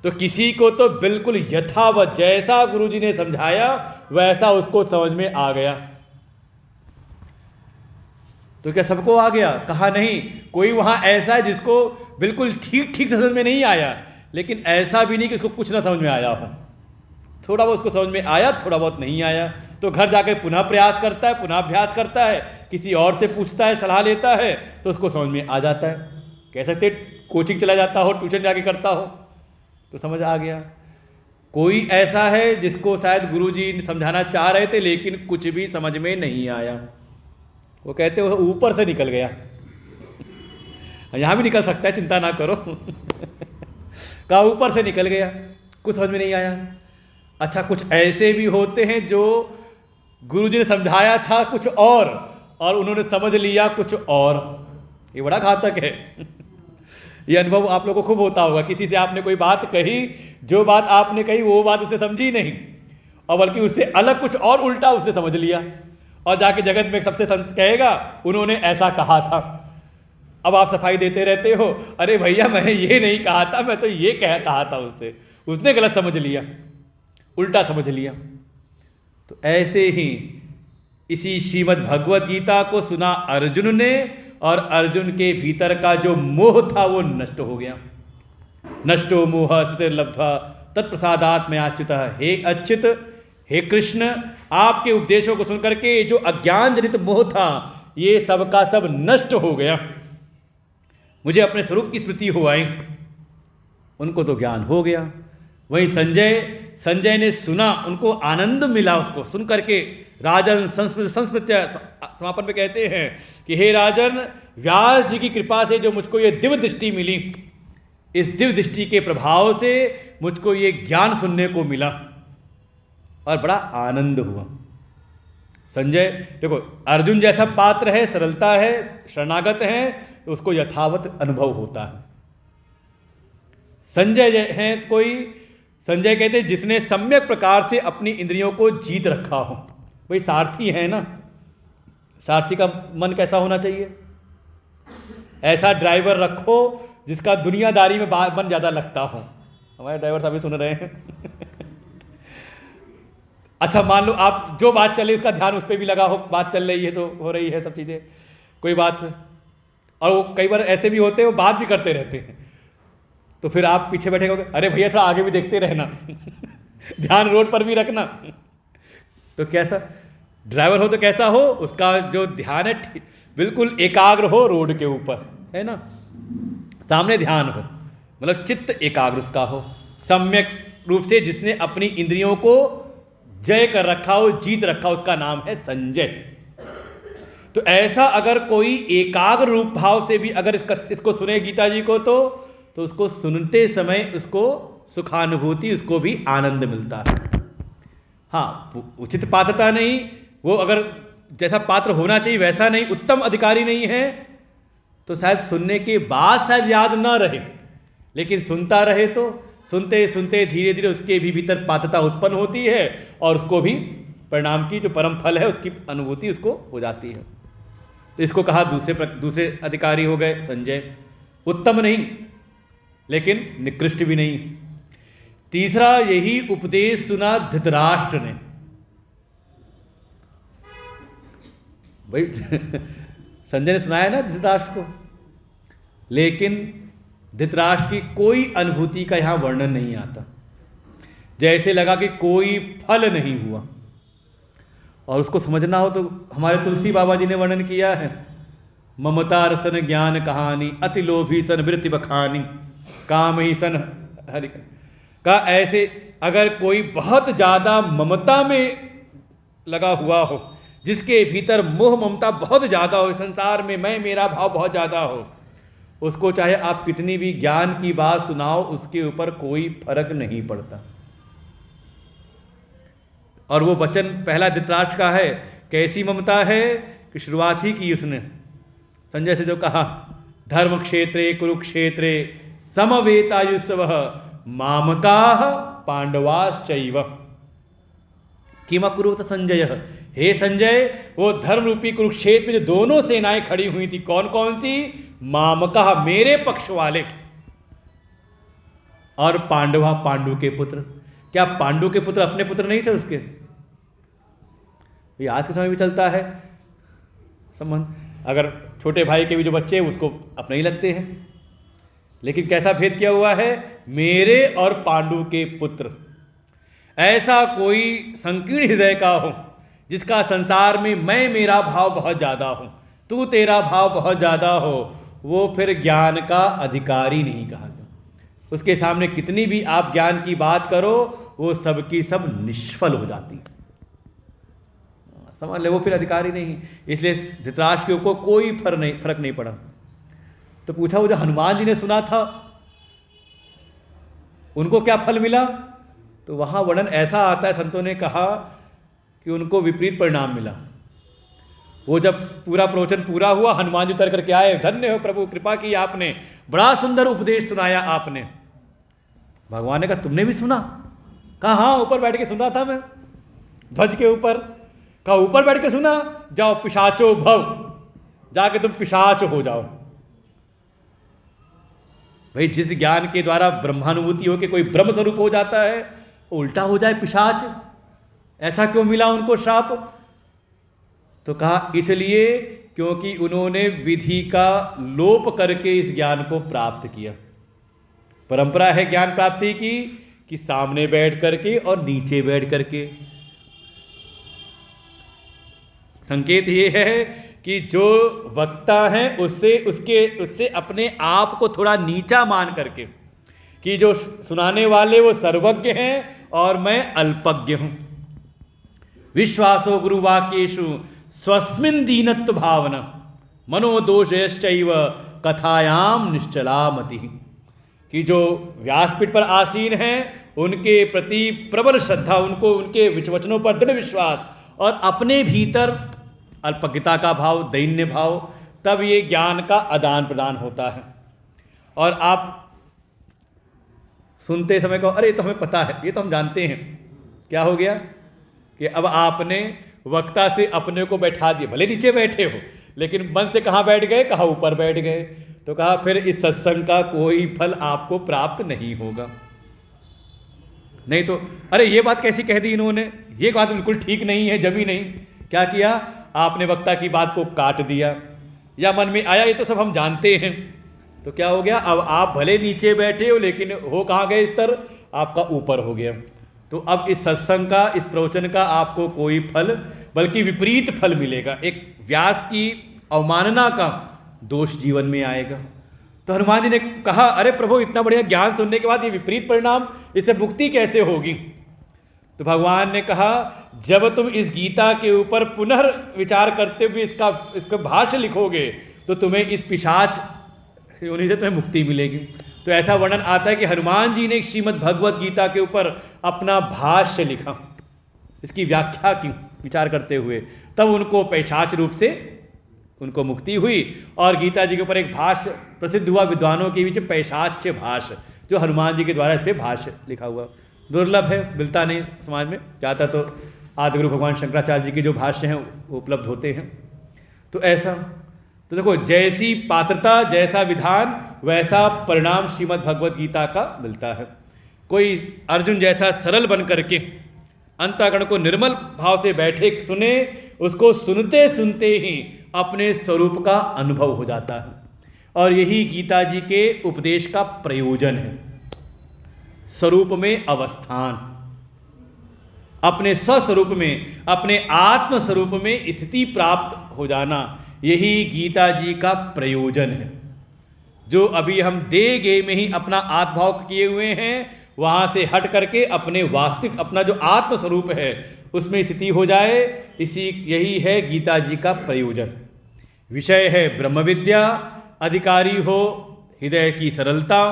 तो किसी को तो बिल्कुल यथावत जैसा गुरु जी ने समझाया वैसा उसको समझ में आ गया। तो क्या सबको आ गया? कहा नहीं। कोई वहाँ ऐसा है जिसको बिल्कुल ठीक ठीक समझ में नहीं आया, लेकिन ऐसा भी नहीं कि उसको कुछ ना समझ में आया हो। थोड़ा बहुत उसको समझ में आया, थोड़ा बहुत नहीं आया, तो घर जाकर पुनः प्रयास करता है, पुनः अभ्यास करता है, किसी और से पूछता है, सलाह लेता है, तो उसको समझ में आ जाता है। कह सकते कोचिंग चला जाता हो, ट्यूशन जाके करता हो तो समझ आ गया। कोई ऐसा है जिसको शायद गुरुजी समझाना चाह रहे थे लेकिन कुछ भी समझ में नहीं आया, वो कहते हो ऊपर से निकल गया। यहाँ भी निकल सकता है, चिंता ना करो। कहा ऊपर से निकल गया, कुछ समझ में नहीं आया। अच्छा, कुछ ऐसे भी होते हैं जो गुरुजी ने समझाया था कुछ और उन्होंने समझ लिया कुछ और। ये बड़ा घातक है। ये अनुभव आप लोगों को खूब होता होगा। किसी से आपने कोई बात कही, जो बात आपने कही वो बात उसे समझी नहीं, और बल्कि उससे अलग कुछ और उल्टा उसने समझ लिया और जाके जगत में सबसे कहेगा उन्होंने ऐसा कहा था। अब आप सफाई देते रहते हो, अरे भैया मैंने ये नहीं कहा था, मैं तो ये कहा था उससे, उसने गलत समझ लिया, उल्टा समझ लिया। तो ऐसे ही इसी श्रीमद् भगवत गीता को सुना अर्जुन ने और अर्जुन के भीतर का जो मोह था वो नष्ट हो गया। नष्टो मोह स्थितिर्लब्ध्वा तत्प्रसादात् मयाच्युतः। हे अच्युत, हे कृष्ण, आपके उपदेशों को सुनकर के जो अज्ञान जनित मोह था ये सब का सब नष्ट हो गया। मुझे अपने स्वरूप की स्मृति हो आई। उनको तो ज्ञान हो गया। वहीं संजय ने सुना, उनको आनंद मिला उसको सुन करके। राजन संस्मृत समापन में कहते हैं कि हे राजन, व्यास जी की कृपा से जो मुझको ये दिव्य दृष्टि मिली, इस दिव्य दृष्टि के प्रभाव से मुझको ये ज्ञान सुनने को मिला और बड़ा आनंद हुआ। संजय देखो, अर्जुन जैसा पात्र है, सरलता है, शरणागत है, तो उसको यथावत अनुभव होता है। संजय है कोई, संजय कहते हैं जिसने सम्यक प्रकार से अपनी इंद्रियों को जीत रखा हो। भाई सारथी है ना, सारथी का मन कैसा होना चाहिए? ऐसा ड्राइवर रखो जिसका दुनियादारी में मन ज़्यादा लगता हो। हमारे ड्राइवर साहब भी सुन रहे हैं अच्छा मान लो आप जो बात चले उसका ध्यान उस पर भी लगा हो, बात चल रही है तो हो रही है सब चीज़ें, कोई बात, और वो कई बार ऐसे भी होते हैं वो बात भी करते रहते हैं, तो फिर आप पीछे बैठे हो, अरे भैया थोड़ा आगे भी देखते रहना ध्यान रोड पर भी रखना। तो कैसा ड्राइवर हो तो कैसा हो, उसका जो ध्यान है बिल्कुल एकाग्र हो रोड के ऊपर, है ना, सामने ध्यान हो, मतलब चित्त एकाग्र उसका हो सम्यक रूप से। जिसने अपनी इंद्रियों को जय कर रखा हो, जीत रखा हो, उसका नाम है संजय। तो ऐसा अगर कोई एकाग्र रूप भाव से भी अगर इसको सुने गीता जी को, तो उसको सुनते समय उसको सुखानुभूति, उसको भी आनंद मिलता है। हाँ, उचित पात्रता नहीं, वो अगर जैसा पात्र होना चाहिए वैसा नहीं, उत्तम अधिकारी नहीं है, तो शायद सुनने के बाद शायद याद ना रहे, लेकिन सुनता रहे तो सुनते सुनते धीरे धीरे उसके भी भीतर पात्रता उत्पन्न होती है और उसको भी परिणाम की जो परम फल है उसकी अनुभूति उसको हो जाती है। तो इसको कहा दूसरे अधिकारी हो गए संजय, उत्तम नहीं लेकिन निकृष्ट भी नहीं। तीसरा यही उपदेश सुना धृतराष्ट्र ने। भाई संजय ने सुनाया ना धृतराष्ट्र को, लेकिन धृतराष्ट्र की कोई अनुभूति का यहां वर्णन नहीं आता, जैसे लगा कि कोई फल नहीं हुआ। और उसको समझना हो तो हमारे तुलसी बाबा जी ने वर्णन किया है, ममता रसन ज्ञान कहानी, अति लोभी सन वृत्ति बखानी, काम ही सन हरि का। ऐसे अगर कोई बहुत ज़्यादा ममता में लगा हुआ हो, जिसके भीतर मोह ममता बहुत ज़्यादा हो, संसार में मैं मेरा भाव बहुत ज़्यादा हो, उसको चाहे आप कितनी भी ज्ञान की बात सुनाओ उसके ऊपर कोई फर्क नहीं पड़ता। और वो वचन पहला धृतराष्ट्र का है, कैसी ममता है कि शुरुआत ही की उसने संजय से जो कहा, धर्म क्षेत्रे कुरुक्षेत्रे समवेतायुष्व मामकाः पांडवाश्चैव किम अकुरुत संजय। हे संजय, वो धर्म रूपी कुरुक्षेत्र में जो दोनों सेनाएं खड़ी हुई थी, कौन कौन सी? मामकाः मेरे पक्ष वाले, और पांडवा पांडु के पुत्र। क्या पांडु के पुत्र अपने पुत्र नहीं थे उसके? ये आज के समय भी चलता है संबंध, अगर छोटे भाई के भी जो बच्चे हैं उसको अपने ही लगते हैं, लेकिन कैसा भेद किया हुआ है, मेरे और पांडु के पुत्र। ऐसा कोई संकीर्ण हृदय का हो जिसका संसार में मैं मेरा भाव बहुत ज़्यादा हो, तू तेरा भाव बहुत ज़्यादा हो, वो फिर ज्ञान का अधिकारी नहीं कहा गया। उसके सामने कितनी भी आप ज्ञान की बात करो वो सब की सब निष्फल हो जाती है, समझ ले, वो फिर अधिकारी नहीं। इसलिए धृतराष्ट्र को कोई फर्क नहीं पड़ा। तो पूछा, वो जो हनुमान जी ने सुना था उनको क्या फल मिला? तो वहाँ वर्णन ऐसा आता है, संतों ने कहा कि उनको विपरीत परिणाम मिला। वो जब पूरा प्रवचन पूरा हुआ, हनुमान जी उतर करके आए, धन्य हो प्रभु, कृपा की आपने, बड़ा सुंदर उपदेश सुनाया आपने। भगवान ने कहा तुमने भी सुना? कहा हाँ, ऊपर बैठ के सुन रहा था मैं। ध्वज के ऊपर। कहा ऊपर बैठ के सुना, जाओ पिशाचो भव, जाके तुम पिशाच हो जाओ। भाई जिस ज्ञान के द्वारा ब्रह्मानुभूति हो के कोई ब्रह्म स्वरूप हो जाता है, उल्टा हो जाए पिशाच, ऐसा क्यों मिला उनको श्राप? तो कहा इसलिए क्योंकि उन्होंने विधि का लोप करके इस ज्ञान को प्राप्त किया। परंपरा है ज्ञान प्राप्ति की कि सामने बैठ करके और नीचे बैठ करके। संकेत ये है कि जो वक्ता है उससे अपने आप को थोड़ा नीचा मान करके, कि जो सुनाने वाले वो सर्वज्ञ हैं और मैं अल्पज्ञ हूं। विश्वासो गुरुवाक्येषु स्वस्मिन् दीनत्व भावना मनोदोषैश्चैव कथायाम निश्चला मति। कि जो व्यासपीठ पर आसीन हैं उनके प्रति प्रबल श्रद्धा, उनको उनके वचनों पर दृढ़ विश्वास और अपने भीतर अल्पज्ञता का भाव, दैन्य भाव, तब ये ज्ञान का आदान प्रदान होता है। और आप सुनते समय कहो अरे ये तो हमें पता है, ये तो हम जानते हैं। क्या हो गया कि अब आपने वक्ता से अपने को बैठा दिया, भले नीचे बैठे हो लेकिन मन से कहाँ बैठ गए? कहाँ ऊपर बैठ गए। तो कहा फिर इस सत्संग का कोई फल आपको प्राप्त नहीं होगा। नहीं तो अरे ये बात कैसी कह दी इन्होंने, ये बात बिल्कुल ठीक नहीं है, जमी नहीं। क्या किया आपने? वक्ता की बात को काट दिया, या मन में आया ये तो सब हम जानते हैं। तो क्या हो गया? अब आप भले नीचे बैठे हो लेकिन हो कहाँ गए? स्तर आपका ऊपर हो गया। तो अब इस सत्संग का, इस प्रवचन का आपको कोई फल, बल्कि विपरीत फल मिलेगा। एक व्यास की अवमानना का दोष जीवन में आएगा। तो हनुमान जी ने कहा अरे प्रभु इतना बढ़िया ज्ञान सुनने के बाद ये विपरीत परिणाम, इससे मुक्ति कैसे होगी? तो भगवान ने कहा जब तुम इस गीता के ऊपर पुनर्विचार करते हुए इसका भाष्य लिखोगे तो तुम्हें इस पिशाच योनि से तुम्हें मुक्ति मिलेगी। तो ऐसा वर्णन आता है कि हनुमान जी ने श्रीमद् भगवत गीता के ऊपर अपना भाष्य लिखा, इसकी व्याख्या की विचार करते हुए, तब उनको पैशाच रूप से उनको मुक्ति हुई। और गीता जी के ऊपर एक भाष्य प्रसिद्ध हुआ विद्वानों के बीच, पैशाच्य भाष्य, जो हनुमान जी के द्वारा इस पर भाष्य लिखा हुआ। दुर्लभ है, मिलता नहीं समाज में, चाहता तो आदिगुरु भगवान शंकराचार्य जी के जो भाष्य हैं वो उपलब्ध होते हैं। तो ऐसा, तो देखो जैसी पात्रता जैसा विधान वैसा परिणाम श्रीमद् भगवत गीता का मिलता है। कोई अर्जुन जैसा सरल बन करके अंतःकरण को निर्मल भाव से बैठे सुने, उसको सुनते सुनते ही अपने स्वरूप का अनुभव हो जाता है। और यही गीता जी के उपदेश का प्रयोजन है। स्वरूप में अवस्थान, अपने स्वस्वरूप में, अपने आत्म स्वरूप में स्थिति प्राप्त हो जाना, यही गीता जी का प्रयोजन है। जो अभी हम देह गे में ही अपना आत्मभाव किए हुए हैं, वहाँ से हट करके अपने वास्तविक अपना जो आत्म स्वरूप है उसमें स्थिति हो जाए, यही है गीता जी का प्रयोजन। विषय है ब्रह्म विद्या, अधिकारी हो हृदय की सरलता,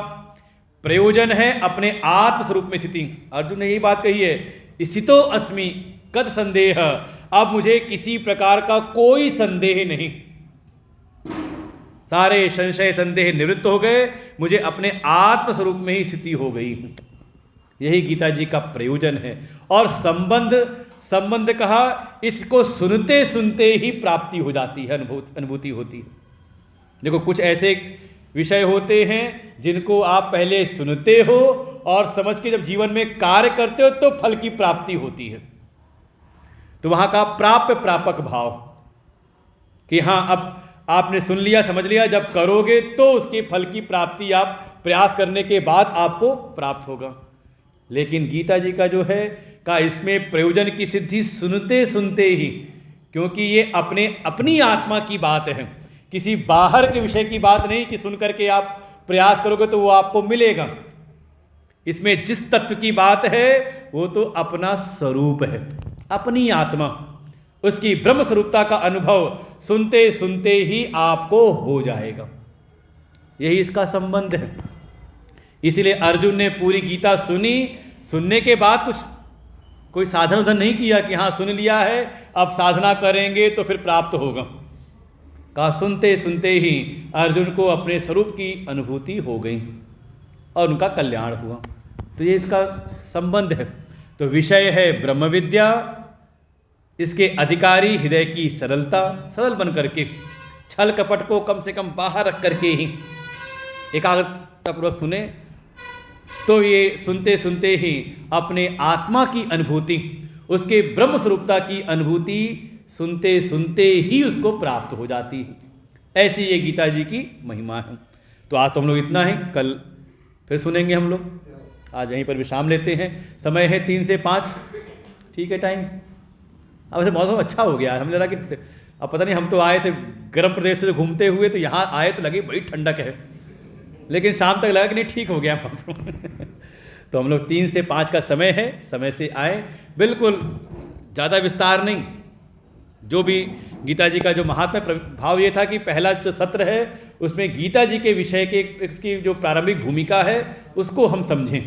प्रयोजन है अपने आत्म स्वरूप में स्थिति। अर्जुन ने यही बात कही है, स्थितो अस्मि कद संदेह, अब मुझे किसी प्रकार का कोई संदेह नहीं, सारे संशय संदेह निवृत्त हो गए, मुझे अपने आत्म स्वरूप में ही स्थिति हो गई। यही गीता जी का प्रयोजन है। और संबंध कहा, इसको सुनते सुनते ही प्राप्ति हो जाती है, अनुभूति होती है। देखो कुछ ऐसे विषय होते हैं जिनको आप पहले सुनते हो और समझ के जब जीवन में कार्य करते हो तो फल की प्राप्ति होती है। तो वहाँ का प्राप्य प्रापक भाव कि हाँ अब आपने सुन लिया समझ लिया, जब करोगे तो उसके फल की प्राप्ति आप प्रयास करने के बाद आपको प्राप्त होगा। लेकिन गीता जी का जो है का इसमें प्रयोजन की सिद्धि सुनते सुनते ही, क्योंकि ये अपनी आत्मा की बात है, किसी बाहर के विषय की बात नहीं कि सुन करके आप प्रयास करोगे तो वो आपको मिलेगा। इसमें जिस तत्व की बात है वो तो अपना स्वरूप है, अपनी आत्मा, उसकी ब्रह्म स्वरूपता का अनुभव सुनते सुनते ही आपको हो जाएगा। यही इसका संबंध है। इसलिए अर्जुन ने पूरी गीता सुनी, सुनने के बाद कोई साधन उधन नहीं किया कि हाँ सुन लिया है अब साधना करेंगे तो फिर प्राप्त होगा। कहा सुनते सुनते ही अर्जुन को अपने स्वरूप की अनुभूति हो गई और उनका कल्याण हुआ। तो ये इसका संबंध है। तो विषय है ब्रह्म विद्या, इसके अधिकारी हृदय की सरलता, सरल बन करके छल कपट को कम से कम बाहर रख करके ही एकाग्रतापूर्वक सुने, तो ये सुनते सुनते ही अपने आत्मा की अनुभूति, उसके ब्रह्म स्वरूपता की अनुभूति सुनते सुनते ही उसको प्राप्त हो जाती है। ऐसी ये गीता जी की महिमा है। तो आज तो हम लोग इतना है, कल फिर सुनेंगे हम लोग। आज यहीं पर विश्राम लेते हैं। समय है 3 से 5, ठीक है टाइम। अब वैसे मौसम अच्छा हो गया, हमें लगा कि अब पता नहीं, हम तो आए थे गर्म प्रदेश से घूमते हुए, तो यहाँ आए तो लगे बड़ी ठंडक है, लेकिन शाम तक लगा कि नहीं ठीक हो गया मौसम। तो हम लोग 3 से 5 का समय है, समय से आए, बिल्कुल ज़्यादा विस्तार नहीं। जो भी गीता जी का जो महात्म्य भाव ये था कि पहला जो सत्र है उसमें गीता जी के विषय के इसकी जो प्रारंभिक भूमिका है उसको हम समझें,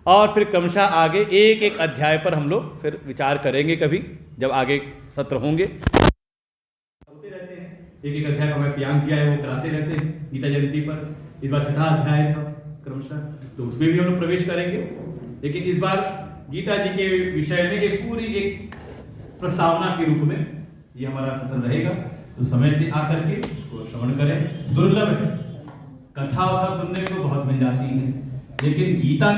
और फिर क्रमशः आगे एक एक अध्याय पर हम लोग फिर विचार करेंगे कभी जब आगे सत्र होंगे। होते रहते हैं, एक एक अध्याय का मैं प्यान किया है वो कराते रहते हैं गीता जयंती पर। इस बार 6ठा अध्याय था क्रमशः, तो उसमें भी हम लोग प्रवेश करेंगे। लेकिन इस बार गीता जी के विषय में एक पूरी एक प्रस्तावना के रूप में ये हमारा सत्र रहेगा। तो समय से आकर के उसको श्रवण करें। दुर्लभ है, कथा वथा सुनने को बहुत मिल जाती है, लेकिन गीता